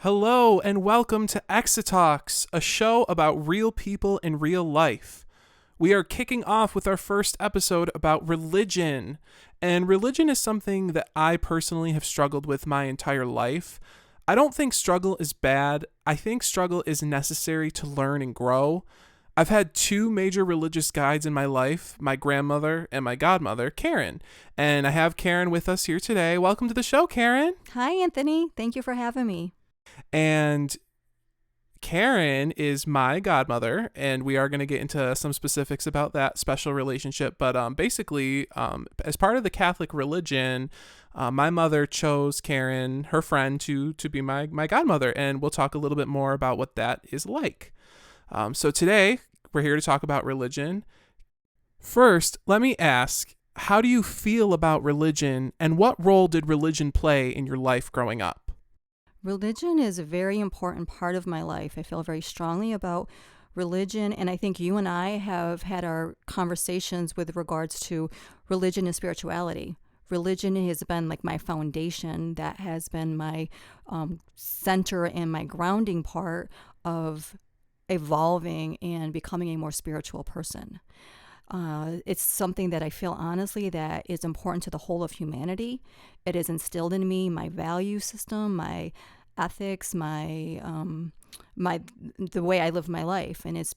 Hello and welcome to Exa Talks, a show about real people in real life. We are kicking off with our first episode about religion. And religion is something that I personally have struggled with my entire life. I don't think struggle is bad. I think struggle is necessary to learn and grow. I've had two major religious guides in my life, my grandmother and my godmother, Karen. And I have Karen with us here today. Welcome to the show, Karen. Hi, Anthony. Thank you for having me. And Karen is my godmother, and we are going to get into some specifics about that special relationship. But basically, as part of the Catholic religion, my mother chose Karen, her friend, to be my godmother, and we'll talk a little bit more about what that is like. So today, we're here to talk about religion. First, let me ask, how do you feel about religion, and what role did religion play in your life growing up? Religion is a very important part of my life. I feel very strongly about religion, and I think you and I have had our conversations with regards to religion and spirituality. Religion has been like my foundation. That has been my center and my grounding part of evolving and becoming a more spiritual person. It's something that I feel honestly that is important to the whole of humanity. It has instilled in me my value system, my ethics, the way I live my life, and it's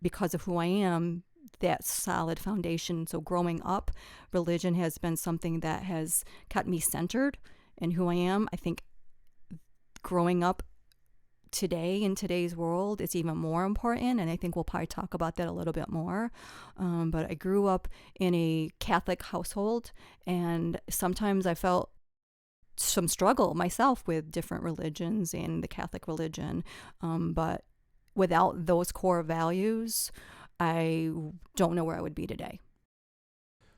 because of who I am, that solid foundation. So growing up, religion has been something that has kept me centered in who I am. I think growing up today in today's world, it's even more important, and I think we'll probably talk about that a little bit more. But I grew up in a Catholic household, and sometimes I felt some struggle myself with different religions and the Catholic religion. But without those core values, I don't know where I would be today.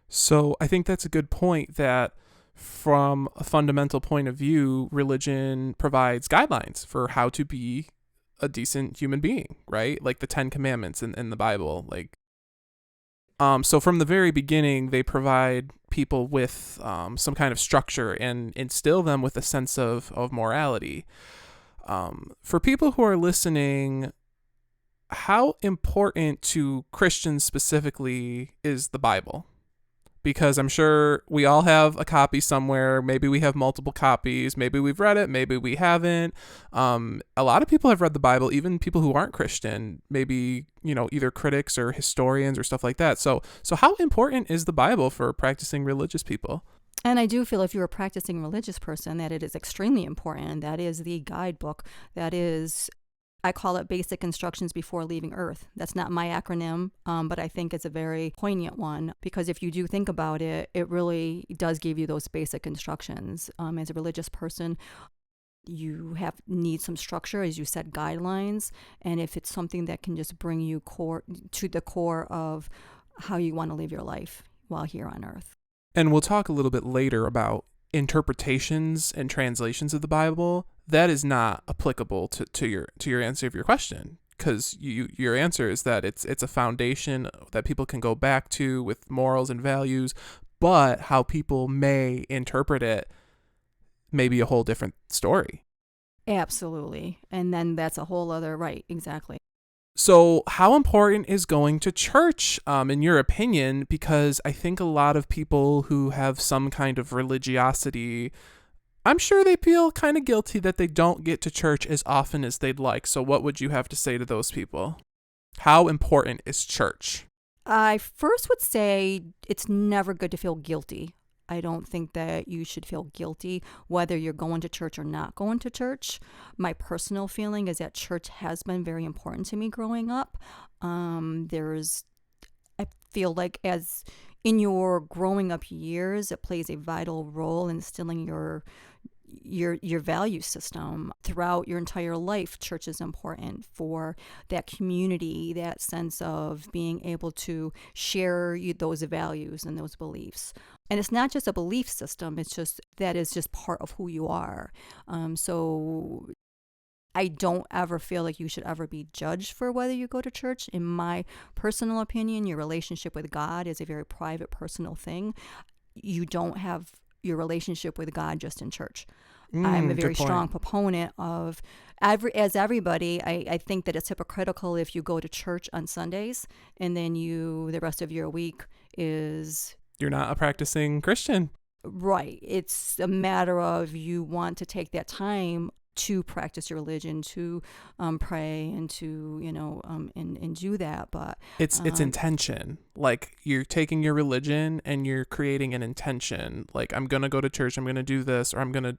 So I think that's a good point that from a fundamental point of view, religion provides guidelines for how to be a decent human being, right? Like the 10 Commandments in the Bible. So from the very beginning, they provide people with some kind of structure and instill them with a sense of morality. For people who are listening, how important to Christians specifically is the Bible? Because I'm sure we all have a copy somewhere. Maybe we have multiple copies. Maybe we've read it. Maybe we haven't. A lot of people have read the Bible, even people who aren't Christian, maybe, either critics or historians or stuff like that. So how important is the Bible for practicing religious people? And I do feel if you're a practicing religious person that it is extremely important. That is the guidebook. That is, I call it basic instructions before leaving Earth. That's not my acronym, but I think it's a very poignant one because if you do think about it, it really does give you those basic instructions. As a religious person, you need some structure, as you said, guidelines. And if it's something that can just bring you to the core of how you want to live your life while here on Earth. And we'll talk a little bit later about interpretations and translations of the Bible. That is not applicable to your answer of your question, because your answer is that it's a foundation that people can go back to with morals and values, but how people may interpret it may be a whole different story. Absolutely. And then that's a whole other, right, exactly. So how important is going to church, in your opinion? Because I think a lot of people who have some kind of religiosity, I'm sure they feel kind of guilty that they don't get to church as often as they'd like. So what would you have to say to those people? How important is church? I first would say it's never good to feel guilty. I don't think that you should feel guilty whether you're going to church or not going to church. My personal feeling is that church has been very important to me growing up. I feel like as in your growing up years, it plays a vital role in instilling your value system throughout your entire life. Church is important for that community, that sense of being able to share those values and those beliefs. And it's not just a belief system, it's just that is just part of who you are. So I don't ever feel like you should ever be judged for whether you go to church. In my personal opinion, your relationship with God is a very private, personal thing. You don't have your relationship with God just in church. I'm a very Good point. strong proponent of, as everybody, I think that it's hypocritical if you go to church on Sundays and then the rest of your week is You're not a practicing Christian. right. It's a matter of you want to take that time to practice your religion, to pray, and to and do that. But It's intention. Like, you're taking your religion and you're creating an intention. Like, I'm gonna go to church, I'm gonna do this, or I'm gonna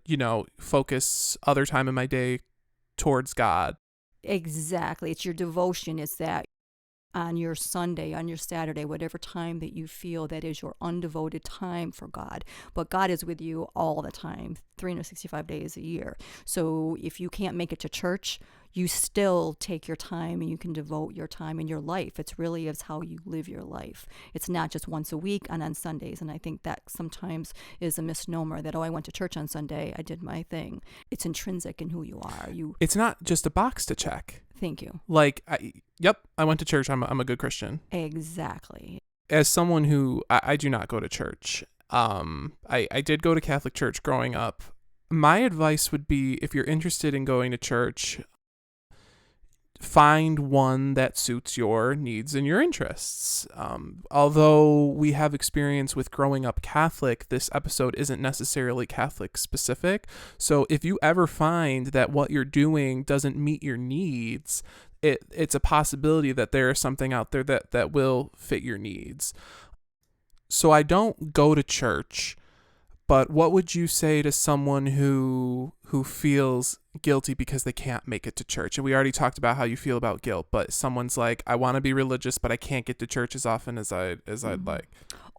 focus other time in my day towards God. exactly, it's your devotion. It's that on your Sunday, on your Saturday, whatever time that you feel that is your undevoted time for God. But God is with you all the time, 365 days a year. So if you can't make it to church, you still take your time and you can devote your time in your life. It's really is how you live your life. It's not just once a week and on Sundays. And I think that sometimes is a misnomer that, oh, I went to church on Sunday, I did my thing. It's intrinsic in who you are. It's not just a box to check. Thank you. Like, I went to church. I'm a good Christian. Exactly. As someone who I do not go to church, I did go to Catholic church growing up. My advice would be, if you're interested in going to church, find one that suits your needs and your interests. Although we have experience with growing up Catholic, this episode isn't necessarily Catholic specific. So if you ever find that what you're doing doesn't meet your needs, it's a possibility that there is something out there that will fit your needs. So I don't go to church, but what would you say to someone who feels guilty because they can't make it to church? And we already talked about how you feel about guilt, but someone's like, I want to be religious, but I can't get to church as often as I'd like.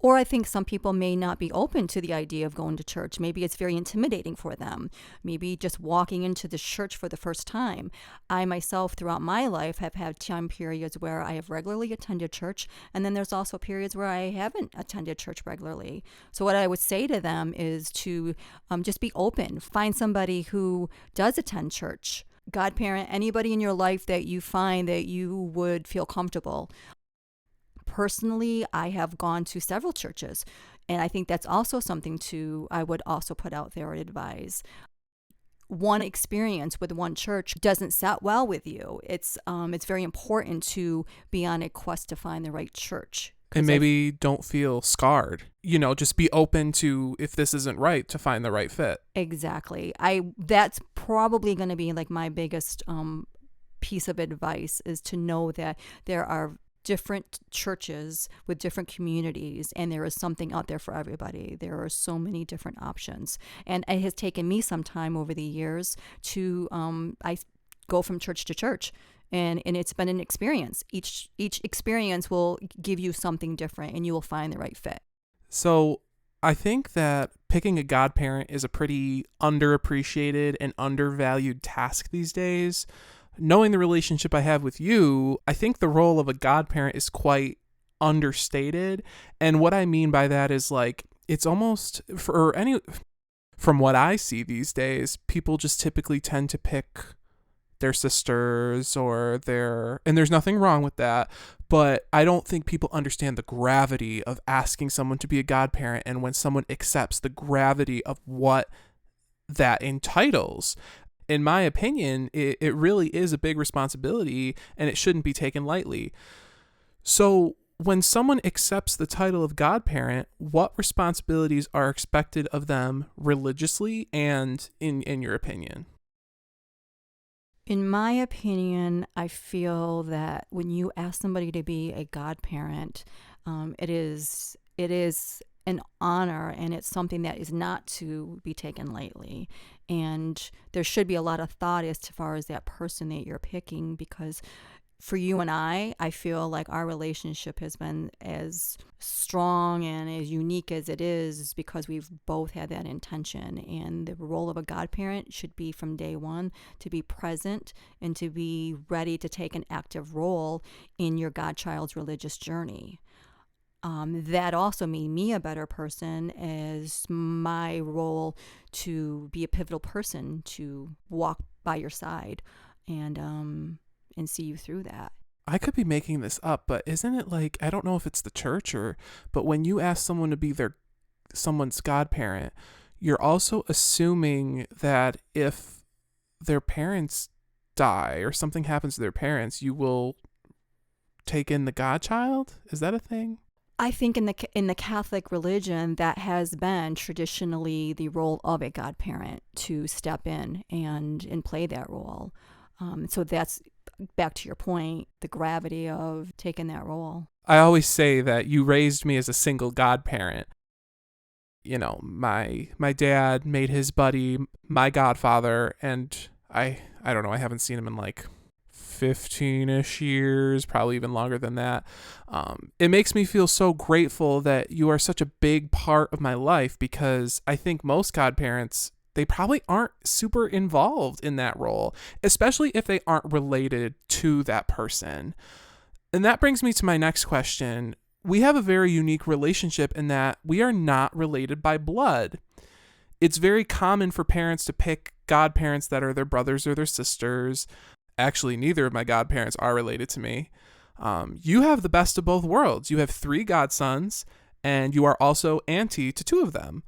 Or I think some people may not be open to the idea of going to church. Maybe it's very intimidating for them. Maybe just walking into the church for the first time. I myself, throughout my life, have had time periods where I have regularly attended church, and then there's also periods where I haven't attended church regularly. So what I would say to them is to just be open. Find somebody who does attend church. Godparent, anybody in your life that you find that you would feel comfortable. Personally, I have gone to several churches, and I think that's also something I would also put out there and advise. One experience with one church doesn't set well with you. It's very important to be on a quest to find the right church. And maybe don't feel scarred. Just be open to, if this isn't right, to find the right fit. Exactly. That's probably going to be like my biggest piece of advice, is to know that there are different churches with different communities, and there is something out there for everybody. There are so many different options, and it has taken me some time over the years to I go from church to church, and it's been an experience. Each experience will give you something different, and you will find the right fit. So I think that picking a godparent is a pretty underappreciated and undervalued task these days. Knowing the relationship I have with you, I think the role of a godparent is quite understated. And what I mean by that is, like, it's almost, from what I see these days, people just typically tend to pick their sisters and there's nothing wrong with that, but I don't think people understand the gravity of asking someone to be a godparent, and when someone accepts the gravity of what that entitles. In my opinion, it really is a big responsibility, and it shouldn't be taken lightly. So when someone accepts the title of godparent, what responsibilities are expected of them religiously and in your opinion? In my opinion, I feel that when you ask somebody to be a godparent, it is an honor, and it's something that is not to be taken lightly. And there should be a lot of thought as far as that person that you're picking, because for you and I feel like our relationship has been as strong and as unique as it is because we've both had that intention. And the role of a godparent should be, from day one, to be present and to be ready to take an active role in your godchild's religious journey. That also made me a better person, as my role to be a pivotal person to walk by your side and see you through that. I could be making this up, but isn't it like, I don't know if it's the church but when you ask someone to be someone's godparent, you're also assuming that if their parents die or something happens to their parents, you will take in the godchild. Is that a thing? I think in the Catholic religion, that has been traditionally the role of a godparent to step in and play that role. So that's back to your point, the gravity of taking that role. I always say that you raised me as a single godparent. You know, my dad made his buddy my godfather, and I don't know, I haven't seen him in like 15-ish years, probably even longer than that. It makes me feel so grateful that you are such a big part of my life, because I think most godparents, they probably aren't super involved in that role, especially if they aren't related to that person. And that brings me to my next question. We have a very unique relationship in that we are not related by blood. It's very common for parents to pick godparents that are their brothers or their sisters. Actually, neither of my godparents are related to me. You have the best of both worlds. You have 3 godsons, and you are also auntie to 2 of them.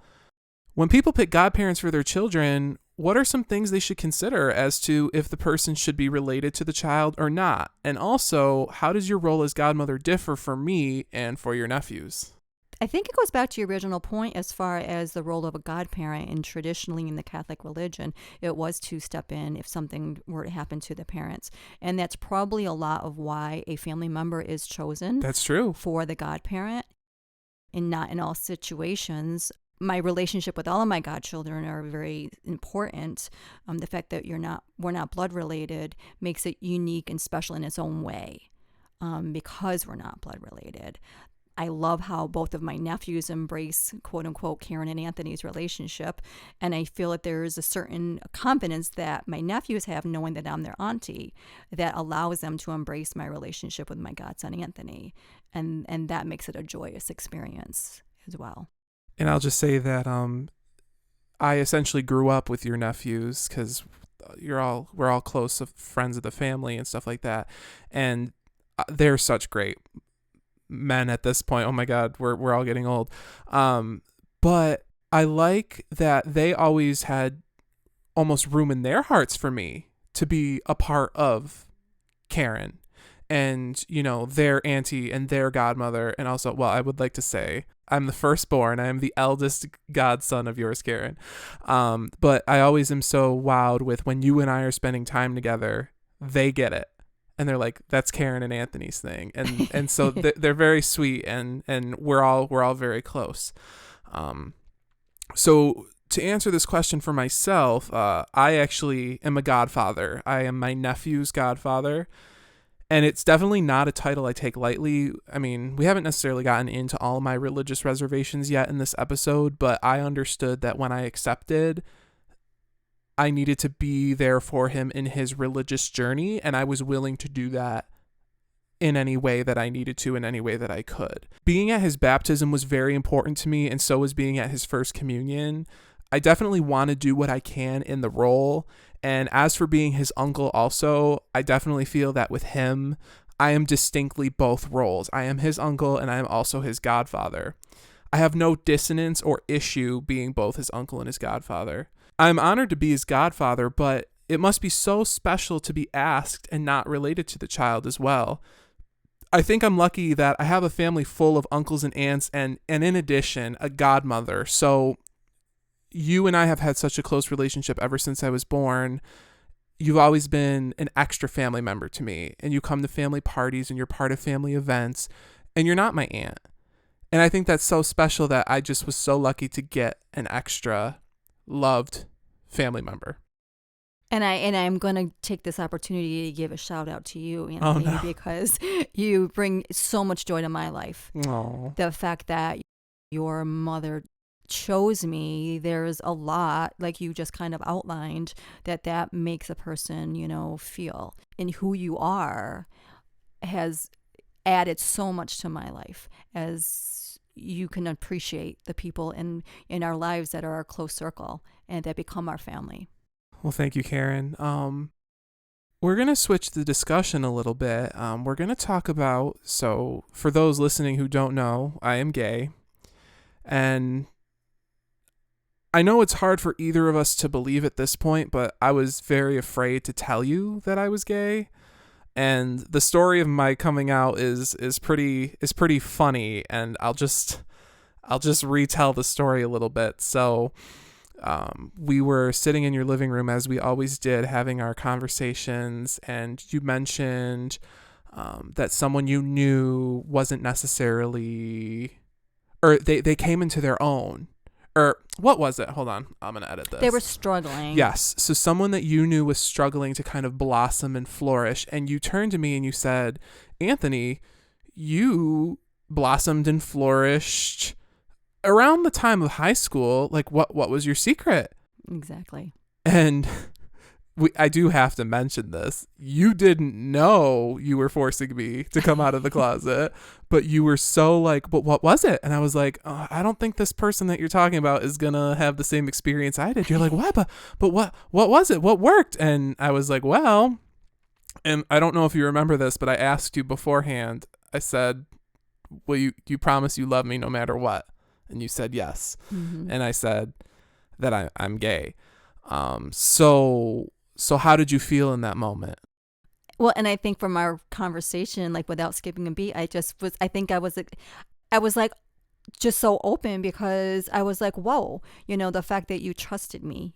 When people pick godparents for their children, what are some things they should consider as to if the person should be related to the child or not? And also, how does your role as godmother differ for me and for your nephews? I think it goes back to your original point as far as the role of a godparent. And traditionally in the Catholic religion, it was to step in if something were to happen to the parents. And that's probably a lot of why a family member is chosen. That's true. For the godparent. And not in all situations. My relationship with all of my godchildren are very important. The fact that we're not blood related makes it unique and special in its own way, because we're not blood related. I love how both of my nephews embrace, quote unquote, Karen and Anthony's relationship. And I feel that there is a certain confidence that my nephews have, knowing that I'm their auntie, that allows them to embrace my relationship with my godson, Anthony. And that makes it a joyous experience as well. And I'll just say that I essentially grew up with your nephews, because we're all close friends of the family and stuff like that. And they're such great men at this point. Oh my God, we're all getting old. But I like that they always had almost room in their hearts for me to be a part of Karen and, you know, their auntie and their godmother. And also, well, I would like to say I'm the firstborn. I am the eldest godson of yours, Karen. But I always am so wowed with when you and I are spending time together, they get it. And they're like, that's Karen and Anthony's thing. And so they're very sweet, and we're all very close. So to answer this question for myself, I actually am a godfather. I am my nephew's godfather. And it's definitely not a title I take lightly. I mean, we haven't necessarily gotten into all my religious reservations yet in this episode, but I understood that when I accepted, I needed to be there for him in his religious journey, and I was willing to do that in any way that I needed to, in any way that I could. Being at his baptism was very important to me, and so was being at his first communion. I definitely want to do what I can in the role. And as for being his uncle also, I definitely feel that with him, I am distinctly both roles. I am his uncle and I am also his godfather. I have no dissonance or issue being both his uncle and his godfather. I'm honored to be his godfather, but it must be so special to be asked and not related to the child as well. I think I'm lucky that I have a family full of uncles and aunts and in addition, a godmother. So you and I have had such a close relationship ever since I was born. You've always been an extra family member to me, and you come to family parties and you're part of family events, and you're not my aunt. And I think that's so special that I just was so lucky to get an extra loved family member. And I'm going to take this opportunity to give a shout out to you, Anthony, because you bring so much joy to my life. Aww. The fact that your mother chose me, there's a lot, like you just kind of outlined, that makes a person, feel. And who you are has added so much to my life, as you can appreciate the people in our lives that are our close circle and that become our family. Well, thank you, Karen. We're going to switch the discussion a little bit. We're going to talk about, so for those listening who don't know, I am gay. And I know it's hard for either of us to believe at this point, but I was very afraid to tell you that I was gay. And the story of my coming out is pretty funny, and I'll just retell the story a little bit. So we were sitting in your living room, as we always did, having our conversations, and you mentioned that someone you knew wasn't necessarily, or they came into their own. Or what was it? Hold on. I'm going to edit this. They were struggling. Yes. So someone that you knew was struggling to kind of blossom and flourish. And you turned to me and you said, Anthony, you blossomed and flourished around the time of high school. Like, what was your secret? Exactly. And I do have to mention this. You didn't know you were forcing me to come out of the closet, but you were so like, but what was it? And I was like, oh, I don't think this person that you're talking about is going to have the same experience I did. You're like, what? But what was it? What worked? And I was like, well, and I don't know if you remember this, but I asked you beforehand. I said, will you promise you love me no matter what? And you said yes. Mm-hmm. And I said that I'm gay. So how did you feel in that moment? Well, and I think from our conversation, like without skipping a beat, I was like just so open, because I was like, whoa, the fact that you trusted me,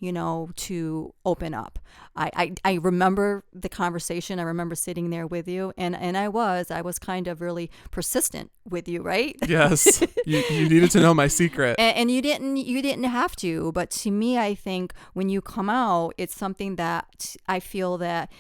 to open up. I remember the conversation. I remember sitting there with you, and I was kind of really persistent with you, right? Yes. You needed to know my secret. And you didn't have to, but to me, I think when you come out, it's something that I feel that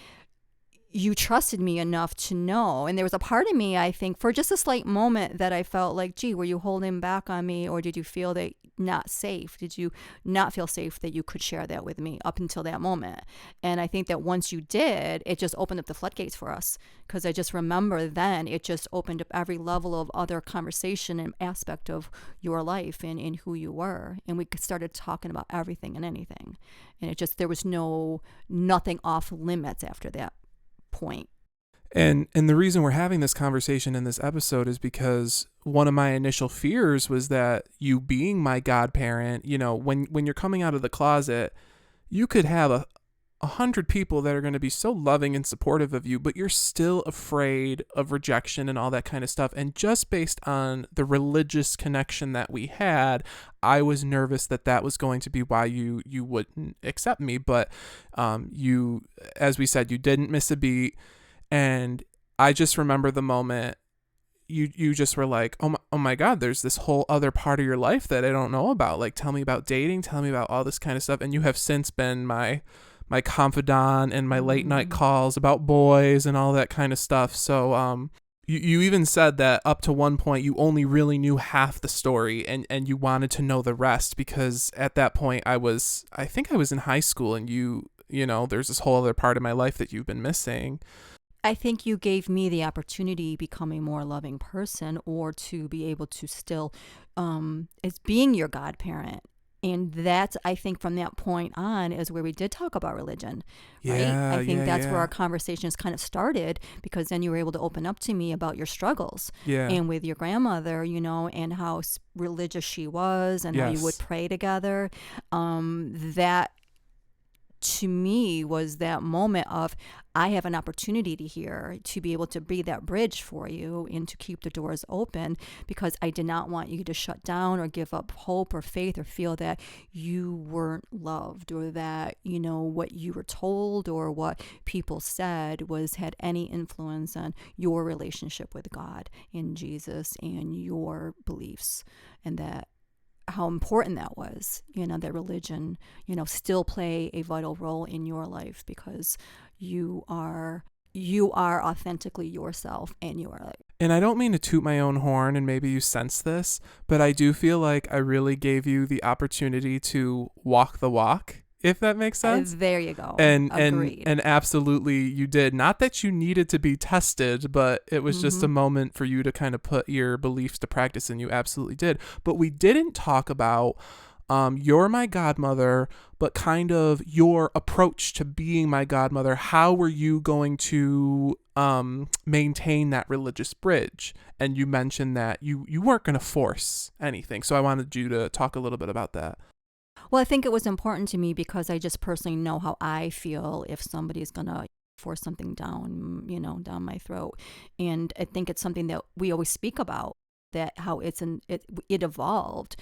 you trusted me enough to know. And there was a part of me, I think, for just a slight moment, that I felt like, gee, were you holding back on me, or did you feel that not safe? Did you not feel safe that you could share that with me up until that moment? And I think that once you did, it just opened up the floodgates for us, because I just remember then it just opened up every level of other conversation and aspect of your life and who you were. And we started talking about everything and anything. And there was nothing off limits after that point. And the reason we're having this conversation in this episode is because one of my initial fears was that you being my godparent, when you're coming out of the closet, you could have 100 people that are going to be so loving and supportive of you, but you're still afraid of rejection and all that kind of stuff. And just based on the religious connection that we had, I was nervous that was going to be why you wouldn't accept me. But you, as we said, you didn't miss a beat. And I just remember the moment you just were like, oh my God, there's this whole other part of your life that I don't know about. Like, tell me about dating, tell me about all this kind of stuff. And you have since been my confidant and my late night calls about boys and all that kind of stuff. So you even said that up to one point you only really knew half the story, and you wanted to know the rest, because at that point I think I was in high school, and there's this whole other part of my life that you've been missing. I think you gave me the opportunity to become a more loving person, or to be able to still, as being your godparent. And that's, I think, from that point on is where we did talk about religion, right? Yeah, I think that's where our conversations kind of started, because then you were able to open up to me about your struggles. Yeah. And with your grandmother, and how religious she was, and how you would pray together. That, to me, was that moment of, I have an opportunity to be able to be that bridge for you and to keep the doors open, because I did not want you to shut down or give up hope or faith, or feel that you weren't loved, or that, what you were told or what people said had any influence on your relationship with God and Jesus and your beliefs, and that how important that was, that religion, still play a vital role in your life, because you are authentically yourself, and you are like. And I don't mean to toot my own horn, and maybe you sense this, but I do feel like I really gave you the opportunity to walk the walk, if that makes sense. There you go. Agreed. And absolutely you did. Not that you needed to be tested, but it was just a moment for you to kind of put your beliefs to practice, and you absolutely did. But we didn't talk about you're my godmother, but kind of your approach to being my godmother. How were you going to maintain that religious bridge? And you mentioned that you weren't going to force anything. So I wanted you to talk a little bit about that. Well, I think it was important to me because I just personally know how I feel if somebody's going to force something down, down my throat. And I think it's something that we always speak about, that how it evolved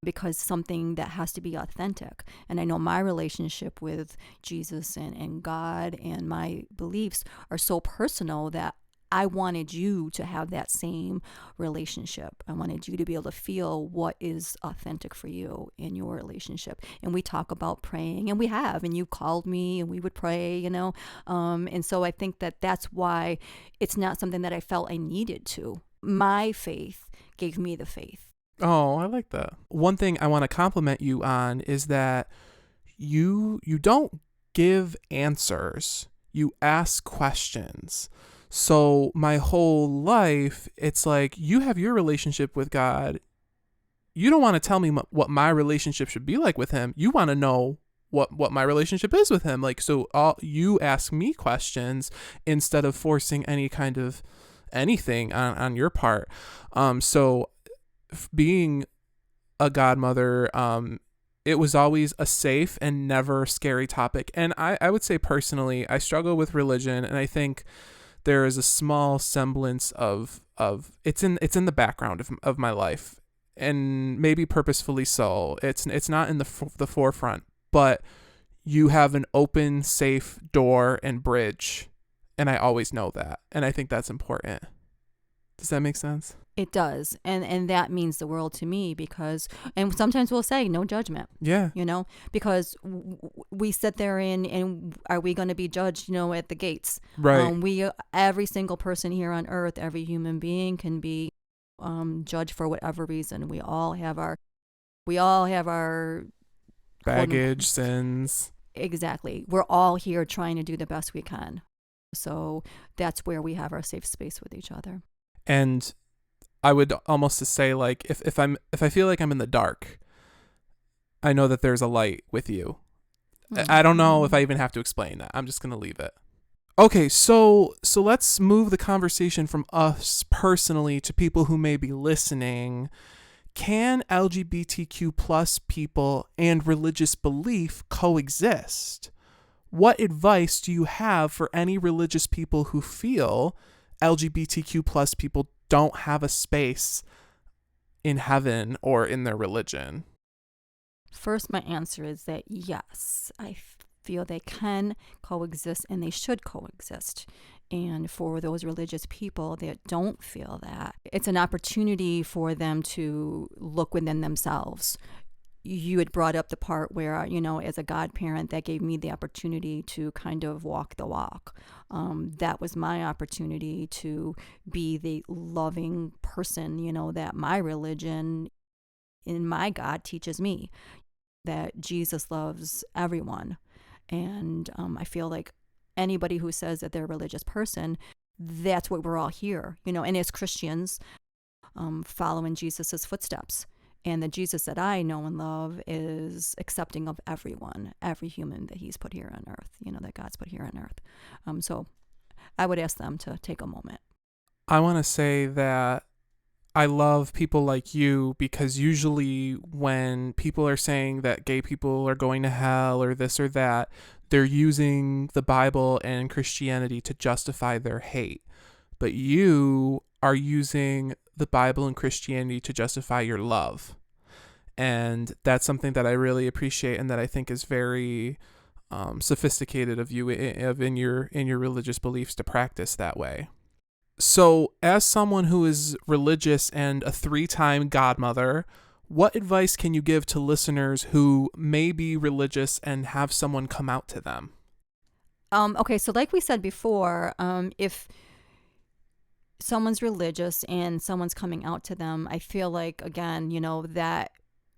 because something that has to be authentic. And I know my relationship with Jesus and God and my beliefs are so personal that I wanted you to have that same relationship. I wanted you to be able to feel what is authentic for you in your relationship. And we talk about praying, and we have, and you called me and we would pray, and so I think that that's why it's not something that I felt I needed to. My faith gave me the faith. Oh, I like that. One thing I want to compliment you on is that you don't give answers. You ask questions. So my whole life, it's like you have your relationship with God. You don't want to tell me what my relationship should be like with him. You want to know what my relationship is with him. Like, so you ask me questions instead of forcing any kind of anything on your part. So being a godmother, it was always a safe and never scary topic. And I would say personally, I struggle with religion, and I think there is a small semblance of it's in the background of my life, and maybe purposefully so. It's not in the forefront, but you have an open, safe door and bridge, and I always know that, and I think that's important. Does that make sense? It does. And that means the world to me because, and sometimes we'll say no judgment. Yeah. Because we sit there and are we going to be judged, at the gates? Right. Every single person here on earth, every human being can be judged for whatever reason. We all have our baggage, sins. Exactly. We're all here trying to do the best we can. So that's where we have our safe space with each other. And I would almost say, like, if I feel like I'm in the dark, I know that there's a light with you. Mm-hmm. I don't know if I even have to explain that. I'm just going to leave it. Okay, so let's move the conversation from us personally to people who may be listening. Can LGBTQ plus people and religious belief coexist? What advice do you have for any religious people who feel LGBTQ plus people don't have a space in heaven or in their religion? First, my answer is that yes, I feel they can coexist and they should coexist. And for those religious people that don't feel that, it's an opportunity for them to look within themselves. You had brought up the part where, as a godparent, that gave me the opportunity to kind of walk the walk. That was my opportunity to be the loving person, that my religion and my God teaches me, that Jesus loves everyone. And I feel like anybody who says that they're a religious person, that's what we're all here, and as Christians, following Jesus's footsteps. And the Jesus that I know and love is accepting of everyone, every human that he's put here on earth, that God's put here on earth. So I would ask them to take a moment. I want to say that I love people like you, because usually when people are saying that gay people are going to hell or this or that, they're using the Bible and Christianity to justify their hate. But you are using the Bible and Christianity to justify your love. And that's something that I really appreciate and that I think is very sophisticated of you in your religious beliefs to practice that way. So as someone who is religious and a 3-time godmother, what advice can you give to listeners who may be religious and have someone come out to them? Okay, so like we said before, if someone's religious and someone's coming out to them, I feel like, again, that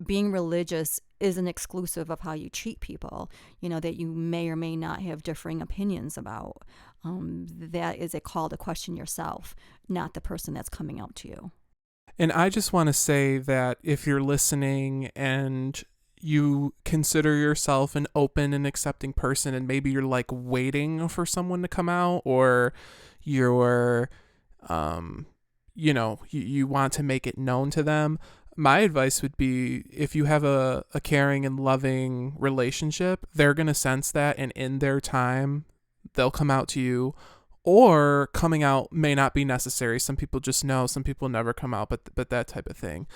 being religious isn't exclusive of how you treat people, that you may or may not have differing opinions about. That is a call to question yourself, not the person that's coming out to you. And I just want to say that if you're listening and you consider yourself an open and accepting person, and maybe you're like waiting for someone to come out, or you're you want to make it known to them, My advice would be, if you have a caring and loving relationship, they're going to sense that, and in their time, they'll come out to you. Or coming out may not be necessary. Some people just know, some people never come out, but that type of thing.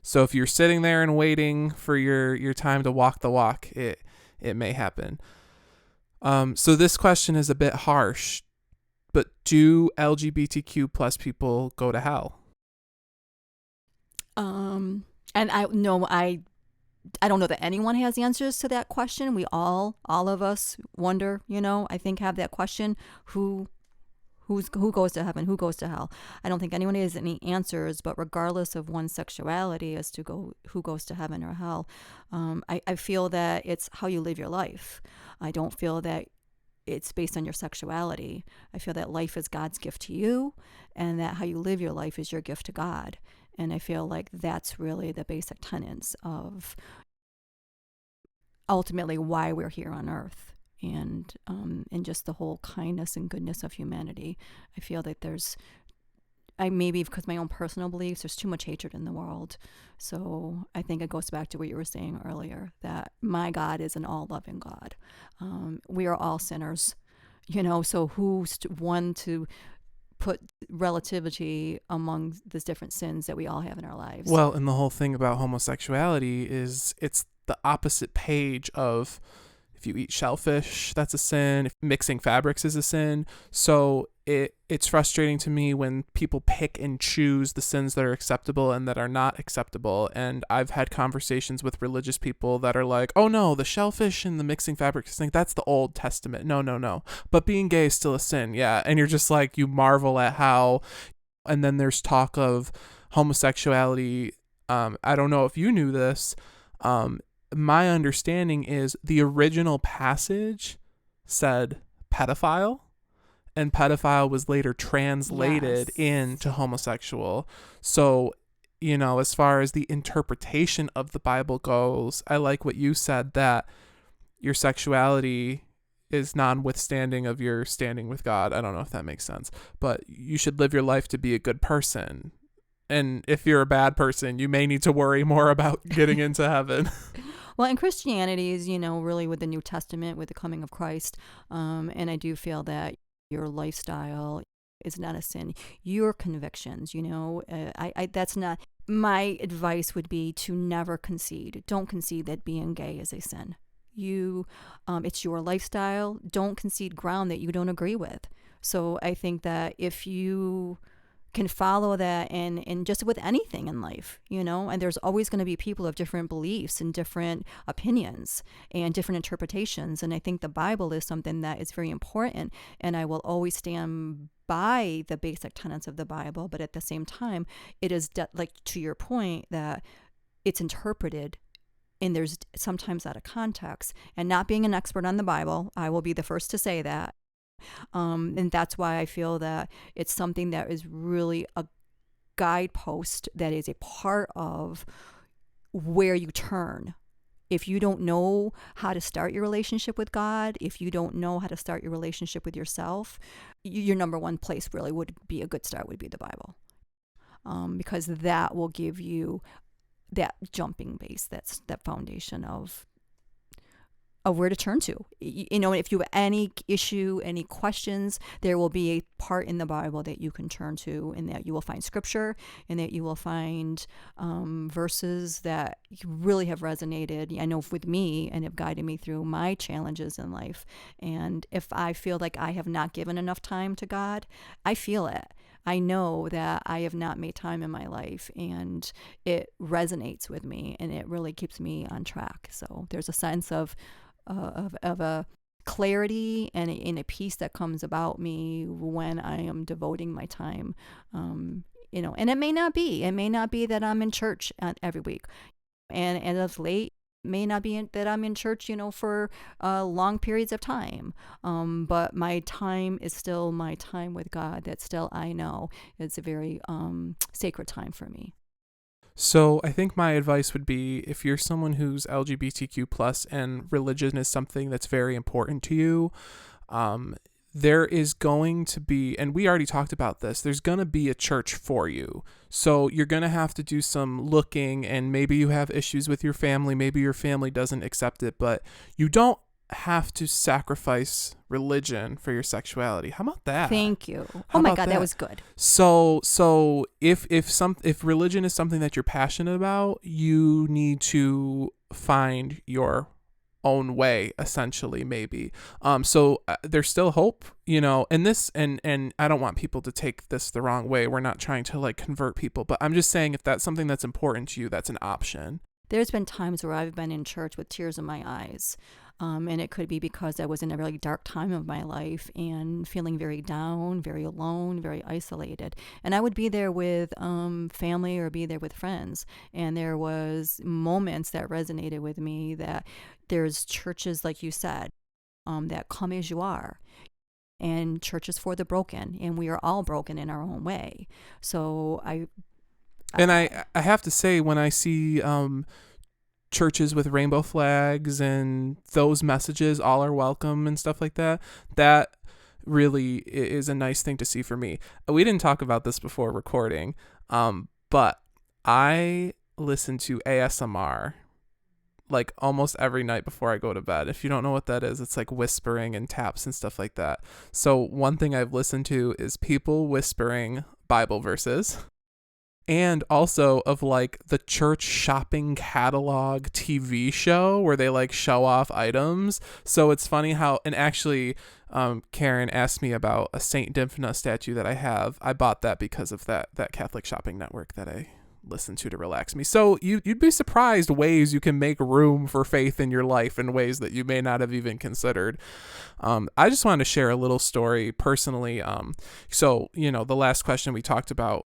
So if you're sitting there and waiting for your time to walk the walk, it may happen. So this question is a bit harsh, but do LGBTQ plus people go to hell? And I don't know that anyone has the answers to that question. We all of us wonder, I think have that question, who goes to heaven, who goes to hell. I don't think anyone has any answers, but regardless of one's sexuality as to who goes to heaven or hell, I feel that it's how you live your life. I don't feel that it's based on your sexuality. I feel that life is God's gift to you, and that how you live your life is your gift to God. And I feel like that's really the basic tenets of ultimately why we're here on earth, and just the whole kindness and goodness of humanity. I feel that maybe because my own personal beliefs, there's too much hatred in the world. So I think it goes back to what you were saying earlier, that my God is an all-loving God. We are all sinners, so who's one to put relativity among the different sins that we all have in our lives? Well, and the whole thing about homosexuality is it's the opposite page of, if you eat shellfish, that's a sin. If mixing fabrics is a sin. So it's frustrating to me when people pick and choose the sins that are acceptable and that are not acceptable. And I've had conversations with religious people that are like, oh no, the shellfish and the mixing fabrics thing, that's the Old Testament. No. But being gay is still a sin. Yeah. And you're just like, you marvel at how, and then there's talk of homosexuality. I don't know if you knew this. My understanding is the original passage said pedophile, and pedophile was later translated into homosexual. So, as far as the interpretation of the Bible goes, I like what you said, that your sexuality is notwithstanding of your standing with God. I don't know if that makes sense, but you should live your life to be a good person. And if you're a bad person, you may need to worry more about getting into heaven. Well, and Christianity is, really with the New Testament, with the coming of Christ. And I do feel that your lifestyle is not a sin. Your convictions, that's not, my advice would be to never concede. Don't concede that being gay is a sin. It's your lifestyle. Don't concede ground that you don't agree with. So I think that if you can follow that and just with anything in life, and there's always going to be people of different beliefs and different opinions and different interpretations. And I think the Bible is something that is very important, and I will always stand by the basic tenets of the Bible. But at the same time, it is like to your point, that it's interpreted, and there's sometimes out of context. And not being an expert on the Bible, I will be the first to say that. And that's why I feel that it's something that is really a guidepost, that is a part of where you turn. If you don't know how to start your relationship with God, if you don't know how to start your relationship with yourself, your number one place really would be a good start would be the Bible. Because that will give you that jumping base, that's that foundation of where to turn to. If you have any issue, any questions, there will be a part in the Bible that you can turn to, and that you will find scripture, and that you will find verses that really have resonated, I know, with me, and have guided me through my challenges in life. And if I feel like I have not given enough time to God, I feel it. I know that I have not made time in my life, and it resonates with me, and it really keeps me on track. So there's a sense of a clarity and a peace that comes about me when I am devoting my time, and it may not be that I'm in church every week, and as of late, may not be that I'm in church, for long periods of time. But my time is still my time with God. That still, I know, it's a very sacred time for me. So I think my advice would be, if you're someone who's LGBTQ plus and religion is something that's very important to you, there is going to be, and we already talked about this, there's going to be a church for you. So you're going to have to do some looking, and maybe you have issues with your family. Maybe your family doesn't accept it, but you don't have to sacrifice religion for your sexuality. How about that? Thank you. How Oh my about God, that was good. So if religion is something that you're passionate about, you need to find your own way, essentially, maybe. So there's still hope, and this, and I don't want people to take this the wrong way. We're not trying to like convert people, but I'm just saying if that's something that's important to you, that's an option. There's been times where I've been in church with tears in my eyes. And it could be because I was in a really dark time of my life and feeling very down, very alone, very isolated. And I would be there with family or be there with friends. And there was moments that resonated with me, that there's churches, like you said, that come as you are. And churches for the broken. And we are all broken in our own way. So I have to say, when I see churches with rainbow flags and those messages, all are welcome and stuff like that, that really is a nice thing to see for me. We didn't talk about this before recording, but I listen to ASMR like almost every night before I go to bed. If you don't know what that is, it's like whispering and taps and stuff like that. So one thing I've listened to is people whispering Bible verses. And also of like the church shopping catalog TV show where they like show off items. So it's funny how, and actually Karen asked me about a Saint Dymphna statue that I have. I bought that because of that Catholic shopping network that I listen to relax me. So you'd be surprised ways you can make room for faith in your life in ways that you may not have even considered. I just wanted to share a little story personally. So, the last question we talked about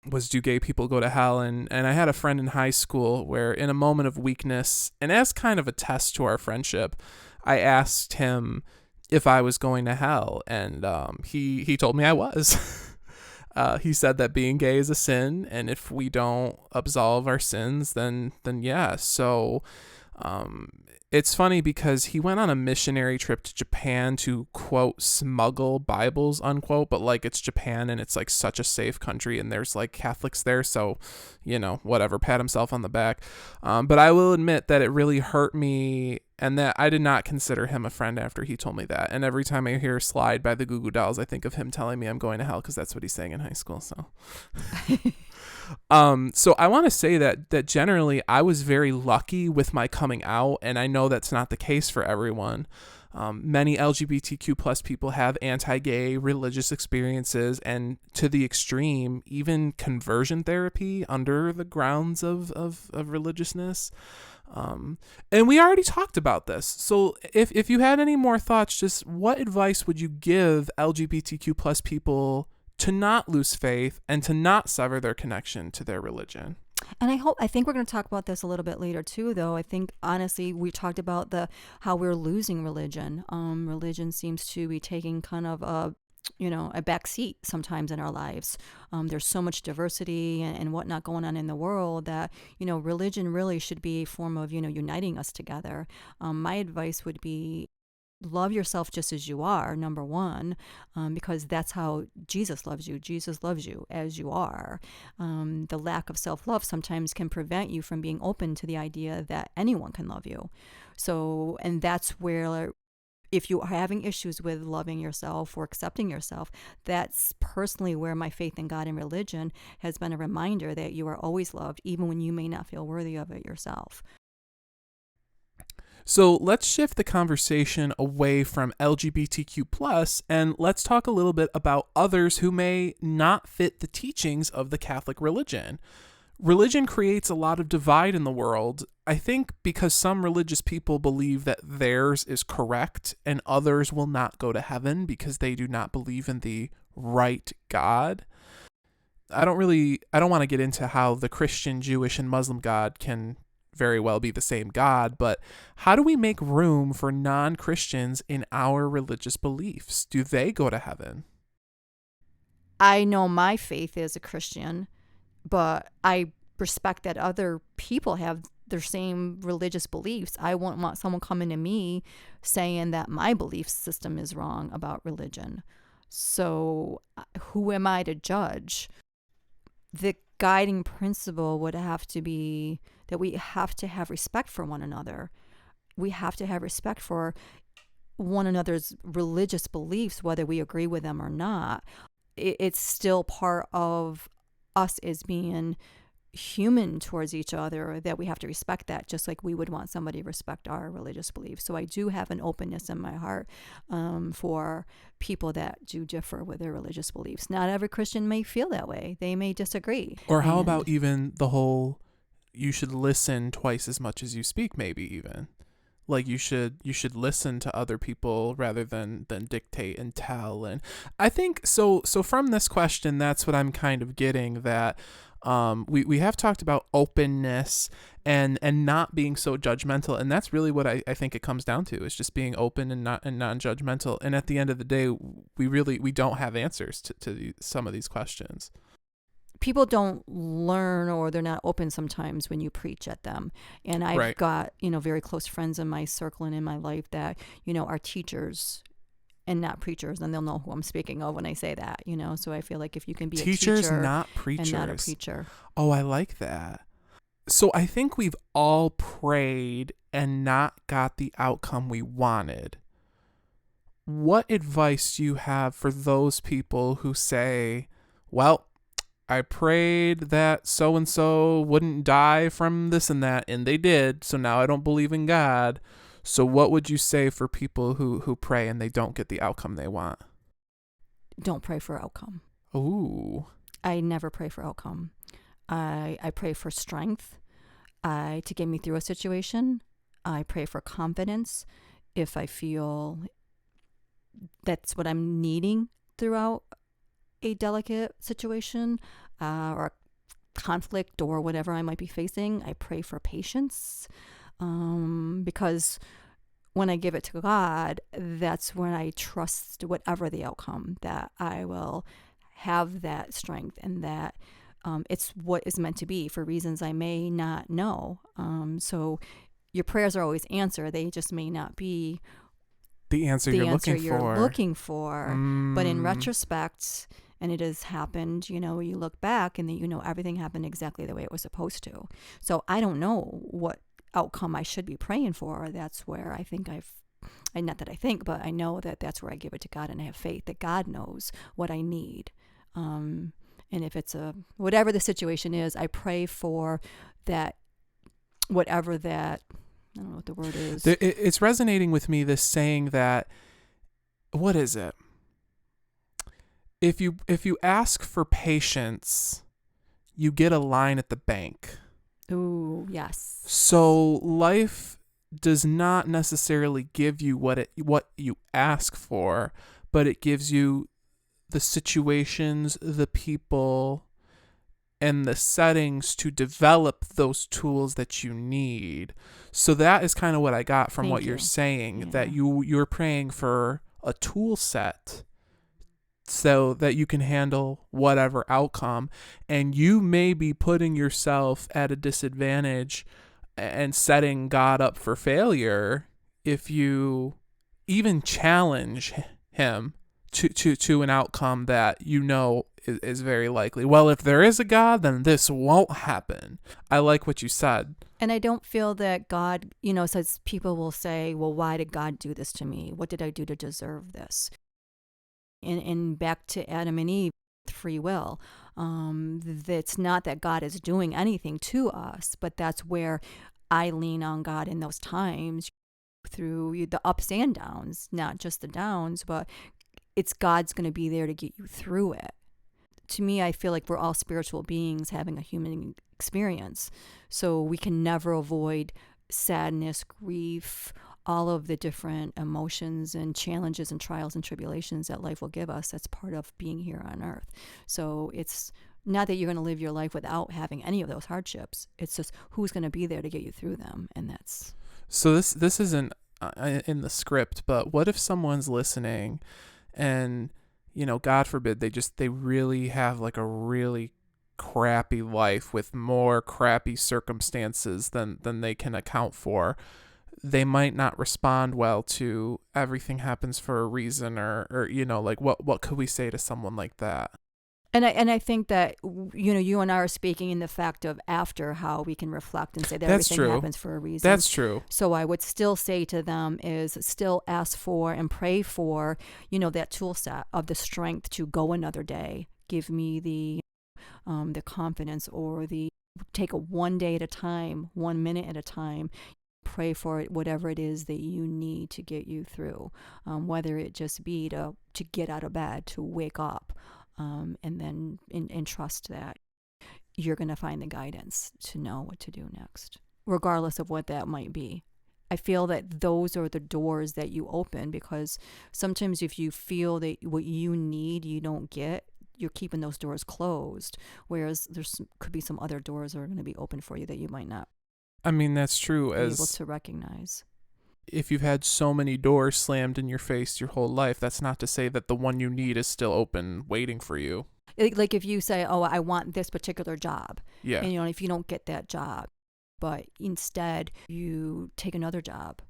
was, do gay people go to hell? And I had a friend in high school where, in a moment of weakness and as kind of a test to our friendship, I asked him if I was going to hell, and he told me I was. He said that being gay is a sin, and if we don't absolve our sins, then yeah. So it's funny because he went on a missionary trip to Japan to, quote, smuggle Bibles, unquote, but like it's Japan and it's like such a safe country and there's like Catholics there. So, whatever, pat himself on the back. But I will admit that it really hurt me and that I did not consider him a friend after he told me that. And every time I hear Slide by the Goo Goo Dolls, I think of him telling me I'm going to hell because that's what he sang in high school. So... So I want to say that generally I was very lucky with my coming out, and I know that's not the case for everyone. Many LGBTQ plus people have anti-gay religious experiences, and to the extreme, even conversion therapy under the grounds of religiousness. And we already talked about this. So if you had any more thoughts, just what advice would you give LGBTQ plus people to not lose faith and to not sever their connection to their religion? And I think we're going to talk about this a little bit later too, though. I think honestly, we talked about how we're losing religion. Religion seems to be taking kind of a back seat sometimes in our lives. There's so much diversity and whatnot going on in the world that, religion really should be a form of, uniting us together. My advice would be, love yourself just as you are, number one, because that's how Jesus loves you. Jesus loves you as you are. The lack of self-love sometimes can prevent you from being open to the idea that anyone can love you. So, and that's where, if you are having issues with loving yourself or accepting yourself, that's personally where my faith in God and religion has been a reminder that you are always loved, even when you may not feel worthy of it yourself. So let's shift the conversation away from LGBTQ+, and let's talk a little bit about others who may not fit the teachings of the Catholic religion. Religion creates a lot of divide in the world, I think because some religious people believe that theirs is correct and others will not go to heaven because they do not believe in the right God. I don't want to get into how the Christian, Jewish, and Muslim God can very well be the same God, but how do we make room for non-Christians in our religious beliefs? Do they go to heaven? I know my faith is a Christian, but I respect that other people have their same religious beliefs. I wouldn't want someone coming to me saying that my belief system is wrong about religion. So who am I to judge? The guiding principle would have to be that we have to have respect for one another. We have to have respect for one another's religious beliefs, whether we agree with them or not. It's still part of us as being human towards each other, that we have to respect that, just like we would want somebody to respect our religious beliefs. So I do have an openness in my heart for people that do differ with their religious beliefs. Not every Christian may feel that way. They may disagree. Or how about even the whole, you should listen twice as much as you speak, maybe even. Like you should listen to other people rather than dictate and tell. And I think so from this question, that's what I'm kind of getting, that we have talked about openness and not being so judgmental, and that's really what I think it comes down to, is just being open and non-judgmental. And at the end of the day, we don't have answers to some of these questions. People don't learn, or they're not open sometimes when you preach at them. And I've got, very close friends in my circle and in my life that, are teachers and not preachers, and they'll know who I'm speaking of when I say that, So I feel like if you can be teachers, a teacher not preachers, and not a preacher. Oh, I like that. So I think we've all prayed and not got the outcome we wanted. What advice do you have for those people who say, well, I prayed that so-and-so wouldn't die from this and that, and they did, so now I don't believe in God. So what would you say for people who pray and they don't get the outcome they want? Don't pray for outcome. Ooh. I never pray for outcome. I pray for strength to get me through a situation. I pray for confidence if I feel that's what I'm needing throughout a delicate situation or a conflict or whatever I might be facing. I pray for patience because when I give it to God, that's when I trust whatever the outcome, that I will have that strength and that it's what is meant to be for reasons I may not know. So your prayers are always answered. They just may not be the answer you're looking for. But in retrospect, and it has happened, you look back and everything happened exactly the way it was supposed to. So I don't know what outcome I should be praying for. That's where I think not that I think, but I know that that's where I give it to God, and I have faith that God knows what I need. And if it's whatever the situation is, I pray for that, whatever that, I don't know what the word is. It's resonating with me, this saying that, what is it? If you ask for patience, you get a line at the bank. Ooh, yes. So life does not necessarily give you what you ask for, but it gives you the situations, the people, and the settings to develop those tools that you need. So that is kind of what I got from what you're saying, that you're praying for a tool set so that you can handle whatever outcome. And you may be putting yourself at a disadvantage and setting God up for failure if you even challenge him to an outcome that is very likely. Well, if there is a God, then this won't happen. I like what you said. And I don't feel that God, says, people will say, well, why did God do this to me? What did I do to deserve this? And back to Adam and Eve, free will. It's not that God is doing anything to us, but that's where I lean on God in those times through the ups and downs, not just the downs, but it's God's going to be there to get you through it. To me, I feel like we're all spiritual beings having a human experience. So we can never avoid sadness, grief, all of the different emotions and challenges and trials and tribulations that life will give us. That's part of being here on earth. So it's not that you're going to live your life without having any of those hardships. It's just who's going to be there to get you through them. And that's... So this isn't in the script, but what if someone's listening and, God forbid, they really have like a really crappy life with more crappy circumstances than they can account for, they might not respond well to everything happens for a reason, or like what could we say to someone like that? And I think that, you and I are speaking in the fact of after, how we can reflect and say that That's everything true. happens for a reason. That's true. So I would still say to them is still ask for and pray for, that tool set of the strength to go another day. Give me the confidence, or take it one day at a time, 1 minute at a time. Pray for it, whatever it is that you need to get you through, whether it just be to get out of bed, to wake up. And then and trust that you're going to find the guidance to know what to do next, regardless of what that might be. I feel that those are the doors that you open, because sometimes if you feel that what you need you don't get, you're keeping those doors closed, whereas could be some other doors that are going to be open for you that you might not. I mean, that's true. Be able to recognize. If you've had so many doors slammed in your face your whole life, that's not to say that the one you need is still open waiting for you. Like if you say, oh, I want this particular job. Yeah. And, if you don't get that job, but instead you take another job,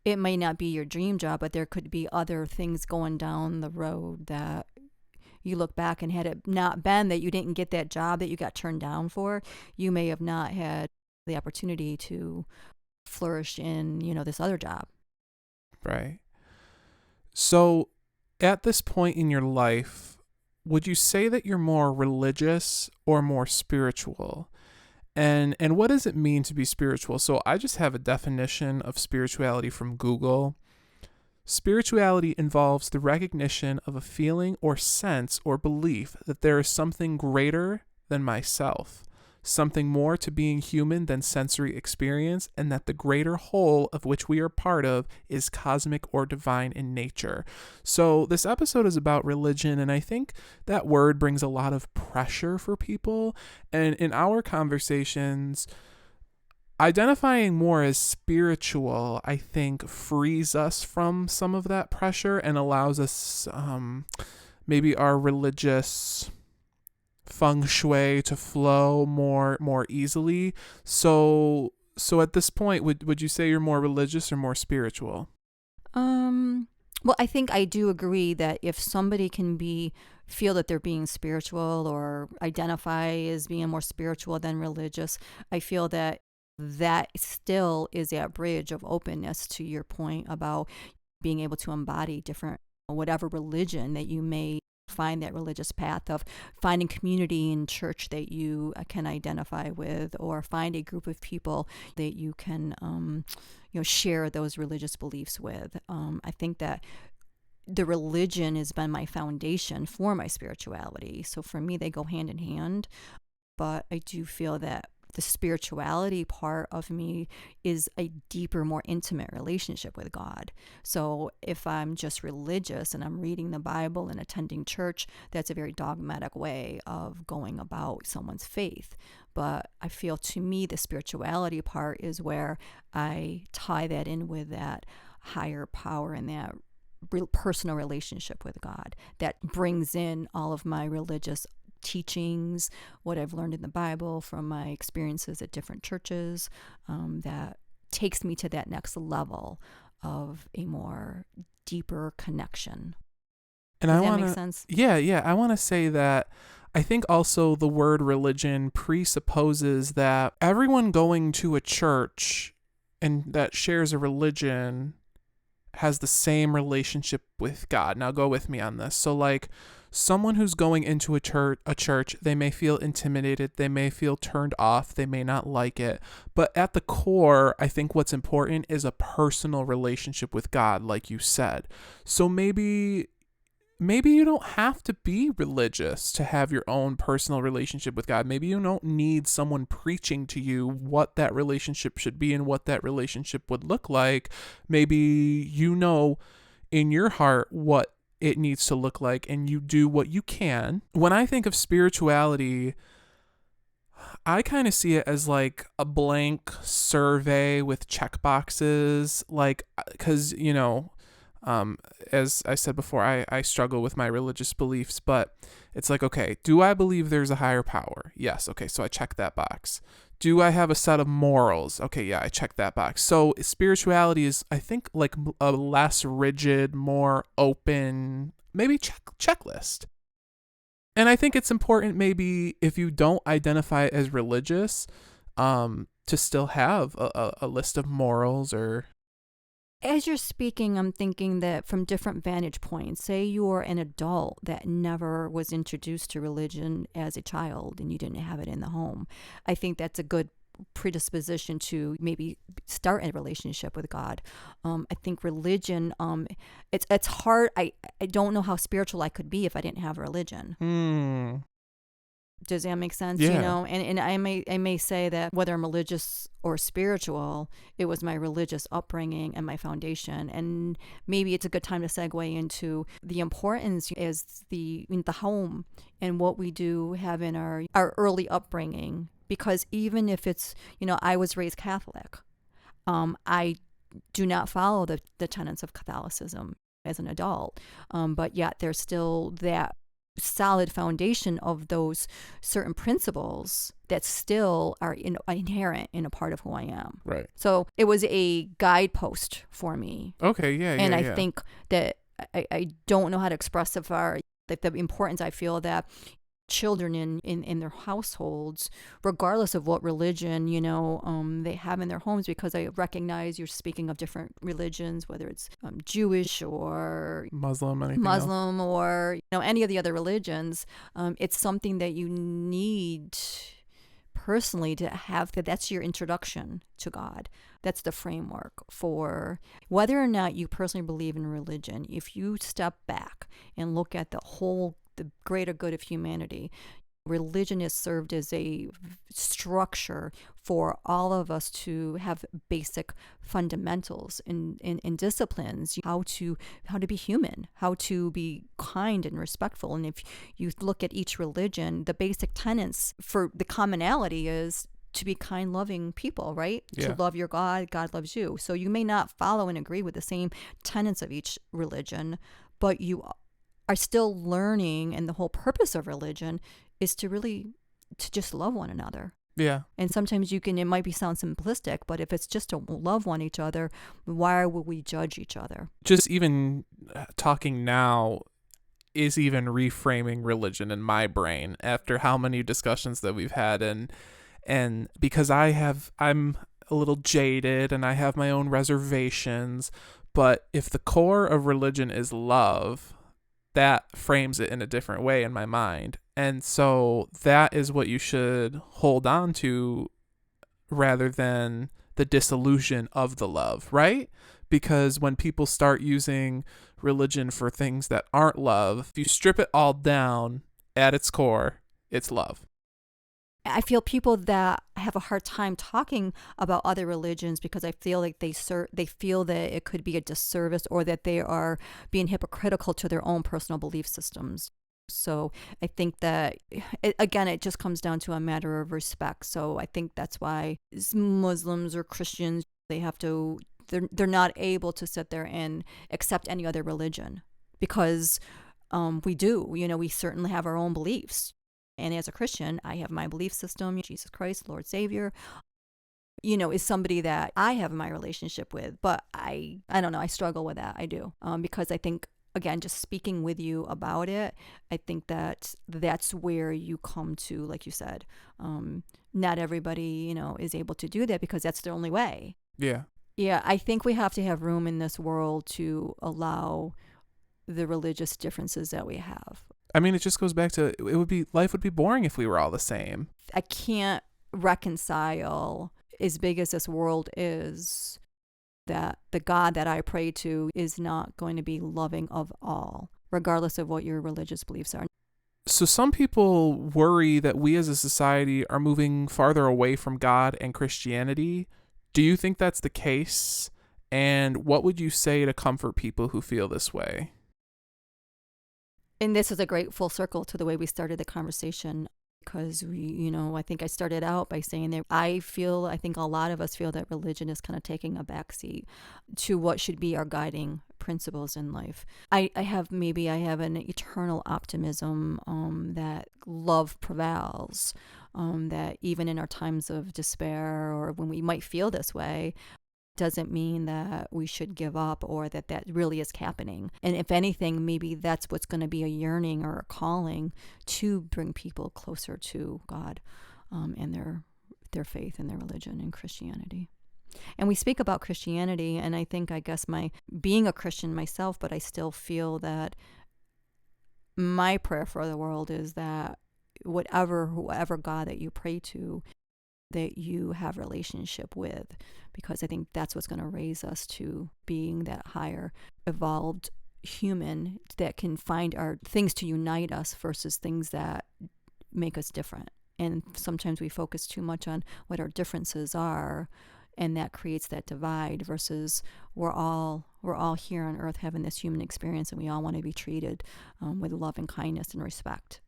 it may not be your dream job, but there could be other things going down the road that you look back, and had it not been that you didn't get that job that you got turned down for, you may have not had the opportunity to flourish in, this other job. Right. So at this point in your life, would you say that you're more religious or more spiritual? And what does it mean to be spiritual? So I just have a definition of spirituality from Google. Spirituality involves the recognition of a feeling or sense or belief that there is something greater than myself, something more to being human than sensory experience, and that the greater whole of which we are part of is cosmic or divine in nature. So this episode is about religion, and I think that word brings a lot of pressure for people. And in our conversations, identifying more as spiritual, I think, frees us from some of that pressure and allows us maybe our religious feng shui to flow more easily. So at this point, would you say you're more religious or more spiritual? Well, I think I do agree that if somebody can feel that they're being spiritual or identify as being more spiritual than religious, I feel that still is that bridge of openness to your point about being able to embody different, whatever religion that you may find, that religious path of finding community in church that you can identify with, or find a group of people that you can share those religious beliefs with. I think that the religion has been my foundation for my spirituality, so for me they go hand in hand. But I do feel that the spirituality part of me is a deeper, more intimate relationship with God. So if I'm just religious and I'm reading the Bible and attending church, that's a very dogmatic way of going about someone's faith. But I feel, to me, the spirituality part is where I tie that in with that higher power and that personal relationship with God that brings in all of my religious teachings, what I've learned in the Bible from my experiences at different churches, that takes me to that next level of a more deeper connection. And Does that make sense? Yeah. I want to say that I think also the word religion presupposes that everyone going to a church and that shares a religion has the same relationship with God. Now go with me on this. So like, someone who's going into a church, they may feel intimidated, they may feel turned off, they may not like it. But at the core, I think what's important is a personal relationship with God, like you said. So maybe you don't have to be religious to have your own personal relationship with God. Maybe you don't need someone preaching to you what that relationship should be and what that relationship would look like. Maybe you know in your heart what it needs to look like, and you do what you can. When I think of spirituality, I kind of see it as like a blank survey with check boxes, like, because As I said before, I struggle with my religious beliefs, but it's like, okay, do I believe there's a higher power? Yes. Okay, so I check that box. Do I have a set of morals? Okay, yeah, I check that box. So spirituality is, I think, like a less rigid, more open, maybe checklist. And I think it's important, maybe if you don't identify as religious, to still have a list of morals or. As you're speaking, I'm thinking that from different vantage points, say you're an adult that never was introduced to religion as a child and you didn't have it in the home. I think that's a good predisposition to maybe start a relationship with God. I think religion, it's hard. I don't know how spiritual I could be if I didn't have religion. Does that make sense? Yeah. You know, and I may say that whether I'm religious or spiritual, it was my religious upbringing and my foundation. And maybe it's a good time to segue into the importance as in the home and what we do have in our early upbringing. Because even if it's, I was raised Catholic, I do not follow the tenets of Catholicism as an adult, but yet there's still that solid foundation of those certain principles that still are inherent in a part of who I am. Right. So it was a guidepost for me. Okay, yeah, and yeah. I think that I don't know how to express it far, that the importance I feel that children in their households, regardless of what religion, they have in their homes, because I recognize you're speaking of different religions, whether it's Jewish or Muslim or any of the other religions. It's something that you need personally to have, that's your introduction to God. That's the framework for whether or not you personally believe in religion. If you step back and look at the greater good of humanity, religion is served as a structure for all of us to have basic fundamentals and disciplines, how to be human, how to be kind and respectful. And if you look at each religion, the basic tenets for the commonality is to be kind, loving people, right? Yeah. To love your God, God loves you. So you may not follow and agree with the same tenets of each religion, but you are still learning, and the whole purpose of religion is to just love one another. Yeah. And sometimes it might sound simplistic, but if it's just to love each other, why would we judge each other? Just even talking now is even reframing religion in my brain after how many discussions that we've had, and because I'm a little jaded and I have my own reservations, but if the core of religion is love, that frames it in a different way in my mind. And so that is what you should hold on to rather than the disillusion of the love, right? Because when people start using religion for things that aren't love, if you strip it all down at its core, it's love. I feel people that have a hard time talking about other religions because I feel like they feel that it could be a disservice, or that they are being hypocritical to their own personal belief systems. So I think that, it just comes down to a matter of respect. So I think that's why Muslims or Christians, they're not able to sit there and accept any other religion, because we do, we certainly have our own beliefs. And as a Christian, I have my belief system. Jesus Christ, Lord Savior, is somebody that I have my relationship with. But I don't know, I struggle with that. I do. Because I think, again, just speaking with you about it, I think that's where you come to, like you said, not everybody, is able to do that, because that's the only way. Yeah. Yeah, I think we have to have room in this world to allow the religious differences that we have. I mean, it just goes back to, life would be boring if we were all the same. I can't reconcile, as big as this world is, that the God that I pray to is not going to be loving of all, regardless of what your religious beliefs are. So some people worry that we as a society are moving farther away from God and Christianity. Do you think that's the case? And what would you say to comfort people who feel this way? And this is a great full circle to the way we started the conversation, because I think I started out by saying that I think a lot of us feel that religion is kind of taking a backseat to what should be our guiding principles in life. I have an eternal optimism that love prevails, that even in our times of despair or when we might feel this way, doesn't mean that we should give up or that really is happening. And if anything, maybe that's what's going to be a yearning or a calling to bring people closer to God and their faith and their religion and Christianity. And we speak about Christianity, and I guess my being a Christian myself, but I still feel that my prayer for the world is that whoever God that you pray to, that you have relationship with, because I think that's what's going to raise us to being that higher evolved human that can find our things to unite us versus things that make us different. And sometimes we focus too much on what our differences are, and that creates that divide versus we're all here on earth having this human experience, and we all want to be treated with love and kindness and respect.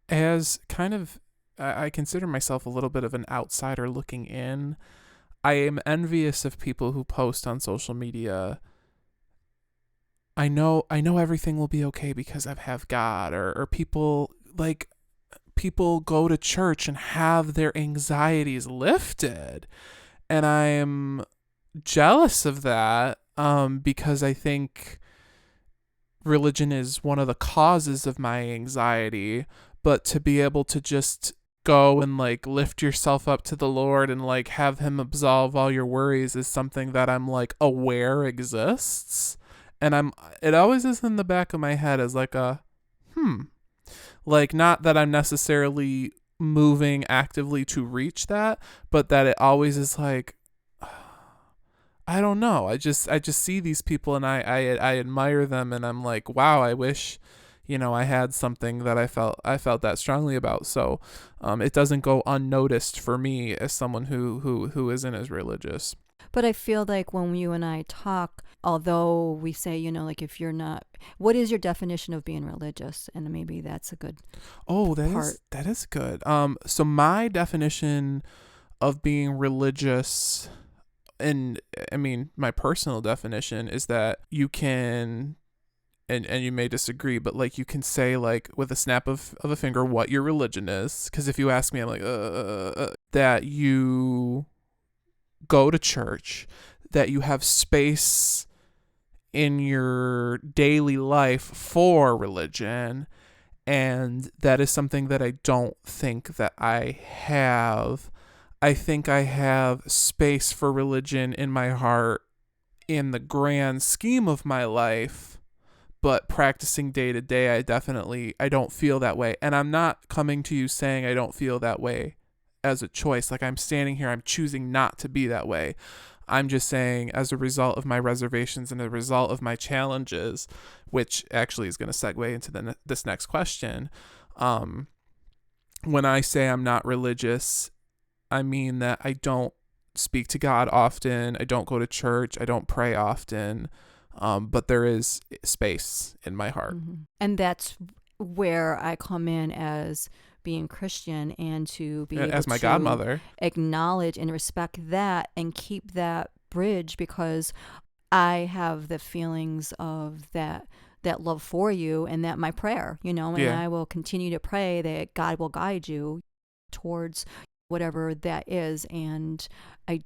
As kind of, I consider myself a little bit of an outsider looking in. I am envious of people who post on social media, I know everything will be okay because I have God, or people go to church and have their anxieties lifted. And I'm jealous of that because I think religion is one of the causes of my anxiety. But to be able to just go and lift yourself up to the Lord and have him absolve all your worries is something that I'm aware exists. And it always is in the back of my head as not that I'm necessarily moving actively to reach that, but that it always is I don't know. I just see these people and I admire them, and I'm like, wow, I wish, I had something that I felt that strongly about. So it doesn't go unnoticed for me as someone who isn't as religious. But I feel like when you and I talk, although we say, if you're not, what is your definition of being religious? And maybe that's a good that is good. So my definition of being religious, and I mean, my personal definition is that you can, and you may disagree, but you can say with a snap of a finger what your religion is. Because if you ask me, I'm that you go to church, that you have space in your daily life for religion, and that is something that I don't think that I have. I think I have space for religion in my heart in the grand scheme of my life, but practicing day to day, I don't feel that way. And I'm not coming to you saying I don't feel that way as a choice. I'm standing here, I'm choosing not to be that way. I'm just saying, as a result of my reservations and a result of my challenges, which actually is going to segue into this next question. When I say I'm not religious, I mean that I don't speak to God often. I don't go to church. I don't pray often. But there is space in my heart. Mm-hmm. And that's where I come in as being Christian, and to be able as my to godmother, acknowledge and respect that and keep that bridge, because I have the feelings of that love for you, and that my prayer, and I will continue to pray that God will guide you towards whatever that is. And I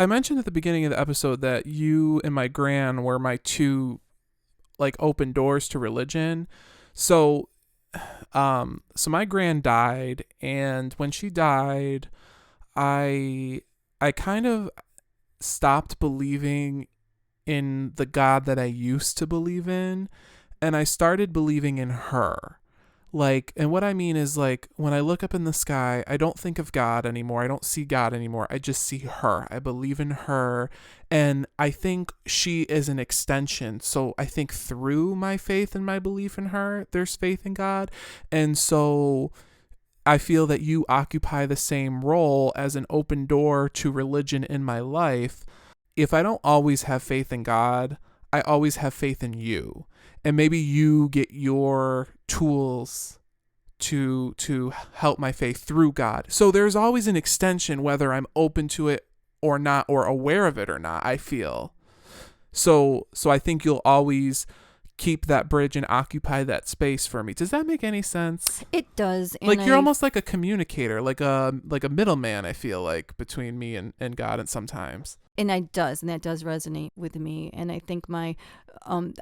mentioned at the beginning of the episode that you and my gran were my two open doors to religion. So my gran died, and when she died, I kind of stopped believing in the God that I used to believe in, and I started believing in her. And what I mean is, when I look up in the sky, I don't think of God anymore. I don't see God anymore. I just see her. I believe in her. And I think she is an extension. So I think through my faith and my belief in her, there's faith in God. And so I feel that you occupy the same role as an open door to religion in my life. If I don't always have faith in God, I always have faith in you. And maybe you get your tools to help my faith through God. So there's always an extension, whether I'm open to it or not, or aware of it or not, I feel. So I think you'll always keep that bridge and occupy that space for me. Does that make any sense? It does. And Like you're almost like a communicator, like a middleman, I feel like, between me and God, and sometimes. And that does resonate with me. And I think my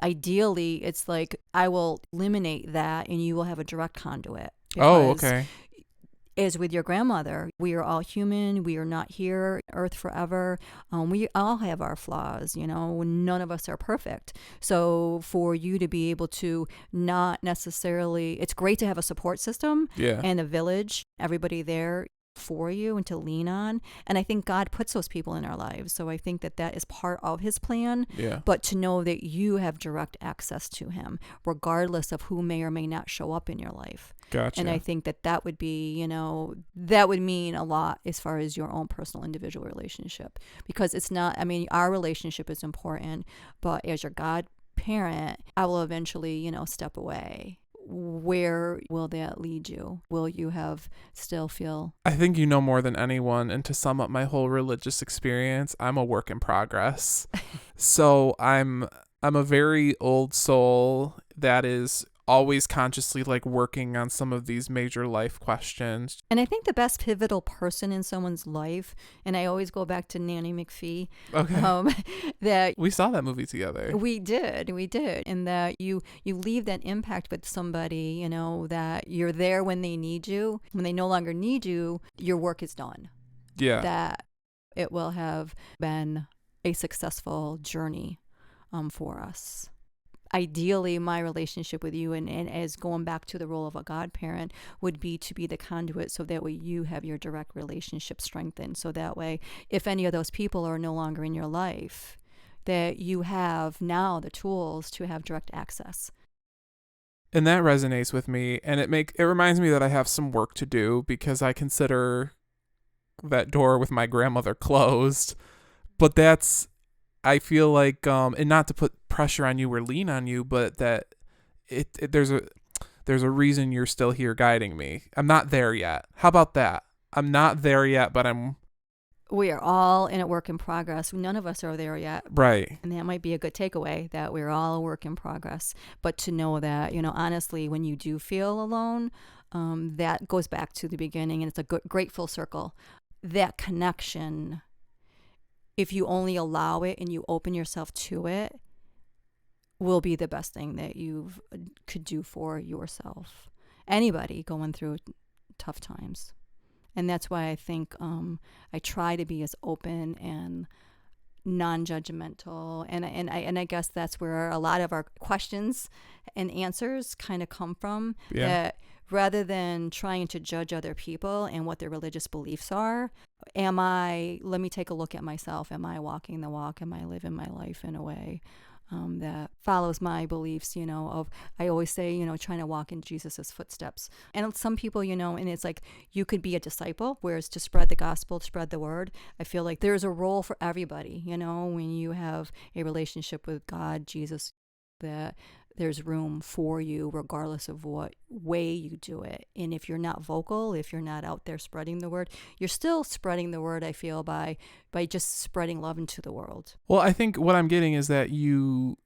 ideally it's like I will eliminate that and you will have a direct conduit. Oh, okay. As with your grandmother, we are all human. We are not here on earth forever. We all have our flaws, none of us are perfect. So for you to be able to not necessarily, it's great to have a support system and a village, everybody there for you and to lean on. And I think God puts those people in our lives. So I think that is part of his plan. Yeah. But to know that you have direct access to him, regardless of who may or may not show up in your life. Gotcha. And I think that would be, that would mean a lot as far as your own personal individual relationship. Because it's not, our relationship is important, but as your godparent, I will eventually, step away. Where will that lead you? Will you still feel? I think you know more than anyone. And to sum up my whole religious experience, I'm a work in progress. So I'm a very old soul that is always consciously like working on some of these major life questions. And I think the best pivotal person in someone's life, and I always go back to Nanny McPhee, that we saw that movie together. We did, and that you leave that impact with somebody, that you're there when they need you. When they no longer need you, your work is done. Yeah. That it will have been a successful journey for us. Ideally, my relationship with you and as going back to the role of a godparent would be to be the conduit so that way you have your direct relationship strengthened. So that way, if any of those people are no longer in your life, that you have now the tools to have direct access. And that resonates with me. And it reminds me that I have some work to do because I consider that door with my grandmother closed. But I feel like, and not to put pressure on you or lean on you, but that there's a reason you're still here guiding me. I'm not there yet. How about that? I'm not there yet, but we are all in a work in progress. None of us are there yet. Right. And that might be a good takeaway, that we're all a work in progress. But to know that, honestly, when you do feel alone, that goes back to the beginning, and it's a great full circle. That connection, if you only allow it and you open yourself to it, will be the best thing that you could do for yourself. Anybody going through tough times. And that's why I think I try to be as open and non-judgmental. And I guess that's where a lot of our questions and answers kind of come from. Yeah. That rather than trying to judge other people and what their religious beliefs are, let me take a look at myself. Am I walking the walk? Am I living my life in a way that follows my beliefs, I always say, trying to walk in Jesus's footsteps. And some people, and it's like you could be a disciple, whereas to spread the gospel, to spread the word, I feel like there's a role for everybody, when you have a relationship with God, Jesus, that there's room for you regardless of what way you do it. And if you're not vocal, if you're not out there spreading the word, you're still spreading the word, I feel, by just spreading love into the world. Well, I think what I'm getting is that you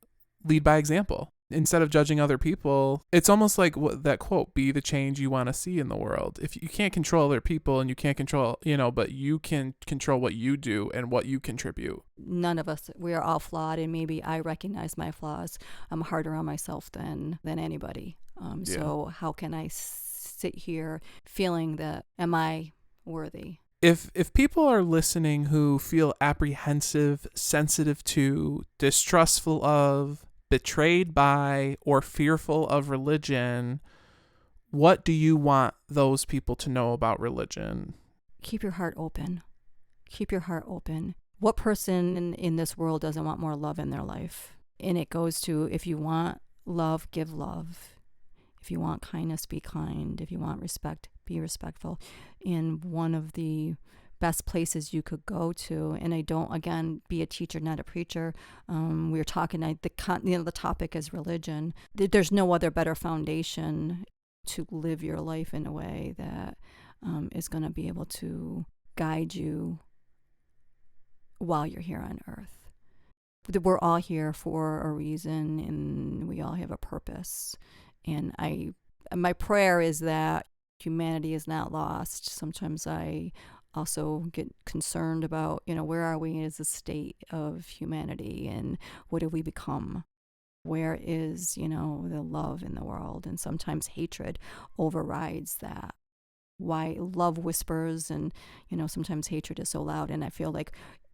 lead by example. Instead of judging other people, it's almost like that quote, be the change you want to see in the world. If you can't control other people and you can't control, but you can control what you do and what you contribute. None of us, we are all flawed, and maybe I recognize my flaws. I'm harder on myself than anybody. So how can I sit here feeling that, am I worthy? If people are listening who feel apprehensive, sensitive to, distrustful of, betrayed by, or fearful of religion, what do you want those people to know about religion? Keep your heart open. Keep your heart open. What person in this world doesn't want more love in their life? And it goes to, if you want love, give love. If you want kindness, be kind. If you want respect, be respectful. And one of the best places you could go to, and I don't, again, be a teacher, not a preacher. We were talking, the topic is religion. There's no other better foundation to live your life in a way that is going to be able to guide you while you're here on earth. that we're all here for a reason, and we all have a purpose. And my prayer is that humanity is not lost. Sometimes I also get concerned about, where are we as a state of humanity, and what have we become? Where is, the love in the world? And sometimes hatred overrides that. Why love whispers, and, sometimes hatred is so loud. And I feel like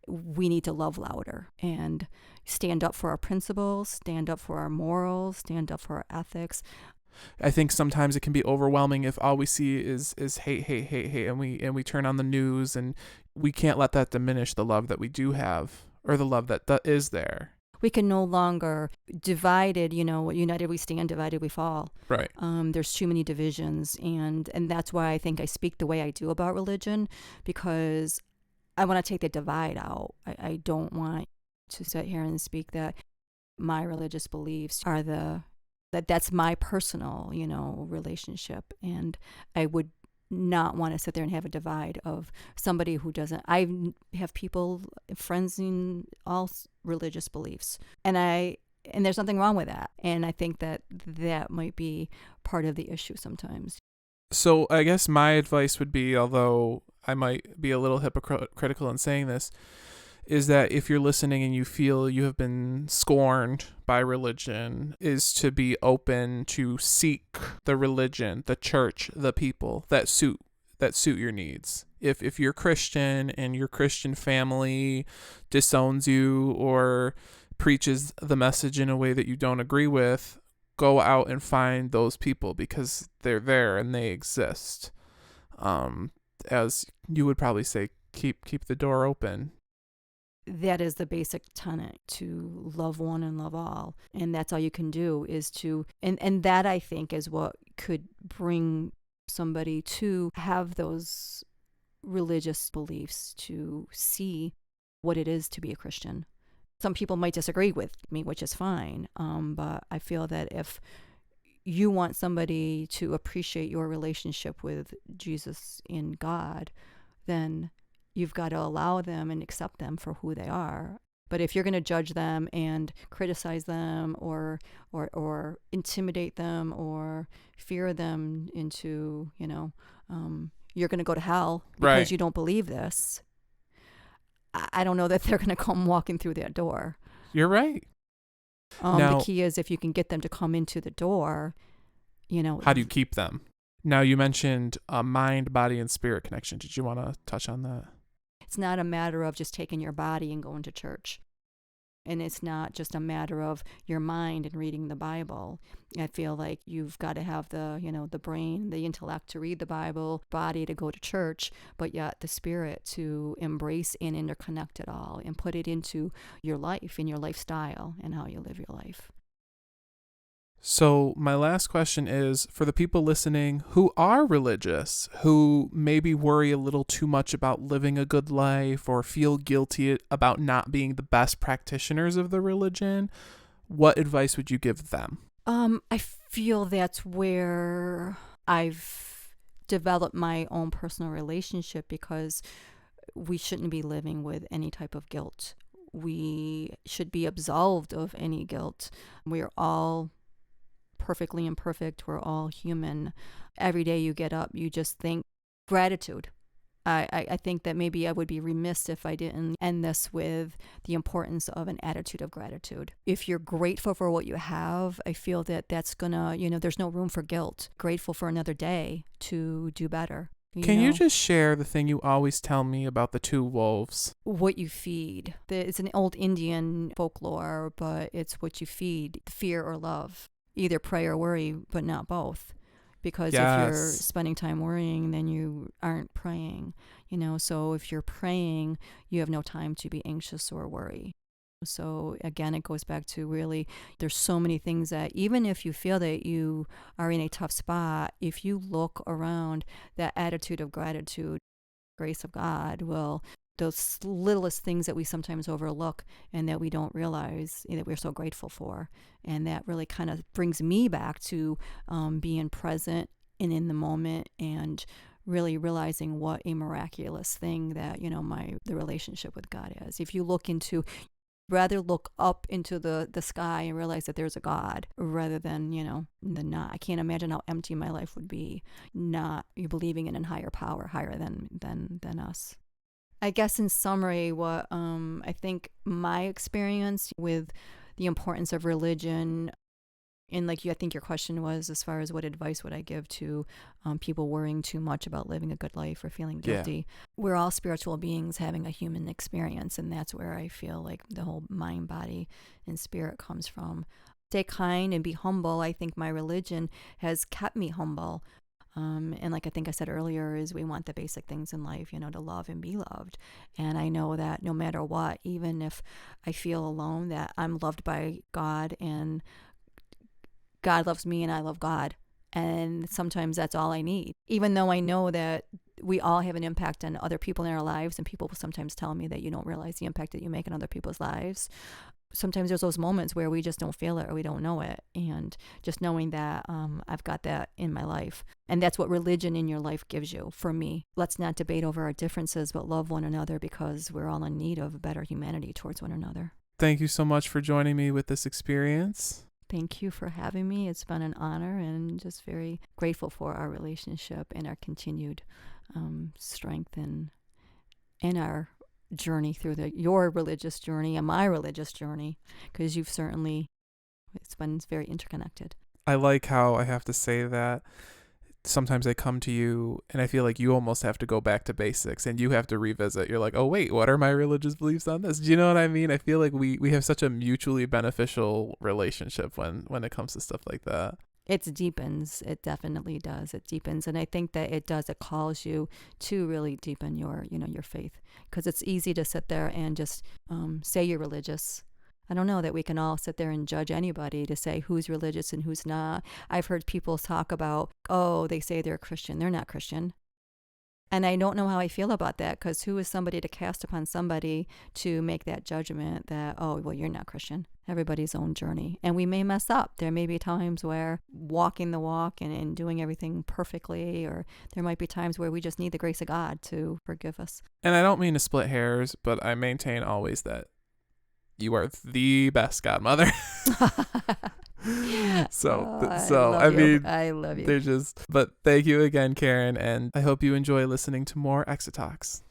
we need to love louder and stand up for our principles, stand up for our morals, stand up for our ethics. I think sometimes it can be overwhelming if all we see is hate, hate, hate, hate, and we turn on the news, and we can't let that diminish the love that we do have, or the love that is there. We can no longer divided, united we stand, divided we fall. Right. There's too many divisions, and that's why I think I speak the way I do about religion, because I want to take the divide out. I don't want to sit here and speak that my religious beliefs are that's my personal, relationship. And I would not want to sit there and have a divide of somebody who doesn't. I have friends in all religious beliefs, and there's nothing wrong with that. And I think that might be part of the issue sometimes. So I guess my advice would be, although I might be a little hypocritical in saying this, is that if you're listening and you feel you have been scorned by religion, is to be open to seek the religion, the church, the people that suit your needs. If you're Christian and your Christian family disowns you or preaches the message in a way that you don't agree with, go out and find those people, because they're there and they exist. As you would probably say, keep the door open. That is the basic tenet, to love one and love all. And that's all you can do, is to, and that I think is what could bring somebody to have those religious beliefs, to see what it is to be a Christian. Some people might disagree with me, which is fine. But I feel that if you want somebody to appreciate your relationship with Jesus in God, then you've got to allow them and accept them for who they are. But if you're going to judge them and criticize them or intimidate them or fear them into, you're going to go to hell because Right. you don't believe this, I don't know that they're going to come walking through that door. You're right. The key is if you can get them to come into the door, how do you keep them? Now, you mentioned a mind, body, and spirit connection. Did you want to touch on that? It's not a matter of just taking your body and going to church. And it's not just a matter of your mind and reading the Bible. I feel like you've got to have the brain, the intellect to read the Bible, body to go to church, but yet the spirit to embrace and interconnect it all and put it into your life and your lifestyle and how you live your life. So my last question is, for the people listening who are religious, who maybe worry a little too much about living a good life or feel guilty about not being the best practitioners of the religion, what advice would you give them? I feel that's where I've developed my own personal relationship, because we shouldn't be living with any type of guilt. We should be absolved of any guilt. We're all perfectly imperfect. We're all human. Every day you get up, you just think gratitude. I think that maybe I would be remiss if I didn't end this with the importance of an attitude of gratitude. If you're grateful for what you have, I feel that that's gonna, there's no room for guilt. Grateful for another day to do better. Can you just share the thing you always tell me about the two wolves? What you feed. It's an old Indian folklore, but it's what you feed, fear or love. Either pray or worry, but not both. Because Yes. if you're spending time worrying, then you aren't praying. So if you're praying, you have no time to be anxious or worry. So again, it goes back to really, there's so many things that even if you feel that you are in a tough spot, if you look around, that attitude of gratitude, grace of God will, those littlest things that we sometimes overlook and that we don't realize that we're so grateful for. And that really kind of brings me back to being present and in the moment, and really realizing what a miraculous thing that, the relationship with God is. If you look into rather look up into the sky and realize that there's a God rather than, the not. I can't imagine how empty my life would be not you believing in a higher power, higher than us. I guess in summary, what I think my experience with the importance of religion, and I think your question was as far as what advice would I give to people worrying too much about living a good life or feeling guilty. Yeah. We're all spiritual beings having a human experience, and that's where I feel like the whole mind, body, and spirit comes from. Stay kind and be humble. I think my religion has kept me humble. And I think I said earlier, is we want the basic things in life, to love and be loved. And I know that no matter what, even if I feel alone, that I'm loved by God and God loves me and I love God. And sometimes that's all I need. Even though I know that we all have an impact on other people in our lives, and people will sometimes tell me that you don't realize the impact that you make on other people's lives. Sometimes there's those moments where we just don't feel it or we don't know it. And just knowing that I've got that in my life. And that's what religion in your life gives you. For me, let's not debate over our differences, but love one another, because we're all in need of better humanity towards one another. Thank you so much for joining me with this experience. Thank you for having me. It's been an honor, and just very grateful for our relationship and our continued strength in our journey through your religious journey and my religious journey, because it's been very interconnected. I like how I have to say that sometimes I come to you and I feel like you almost have to go back to basics and you have to revisit. You're like, oh wait, what are my religious beliefs on this? Do you know what I mean? I feel like we have such a mutually beneficial relationship when it comes to stuff like that. It deepens. It definitely does. It deepens. And I think that it calls you to really deepen your faith, because it's easy to sit there and just say you're religious. I don't know that we can all sit there and judge anybody to say who's religious and who's not. I've heard people talk about, they say they're Christian. They're not Christian. And I don't know how I feel about that, because who is somebody to cast upon somebody to make that judgment that, you're not Christian. Everybody's own journey. And we may mess up. There may be times where walking the walk and doing everything perfectly, or there might be times where we just need the grace of God to forgive us. And I don't mean to split hairs, but I maintain always that you are the best godmother. I love you. But thank you again, Karen, and I hope you enjoy listening to more Exa Talks.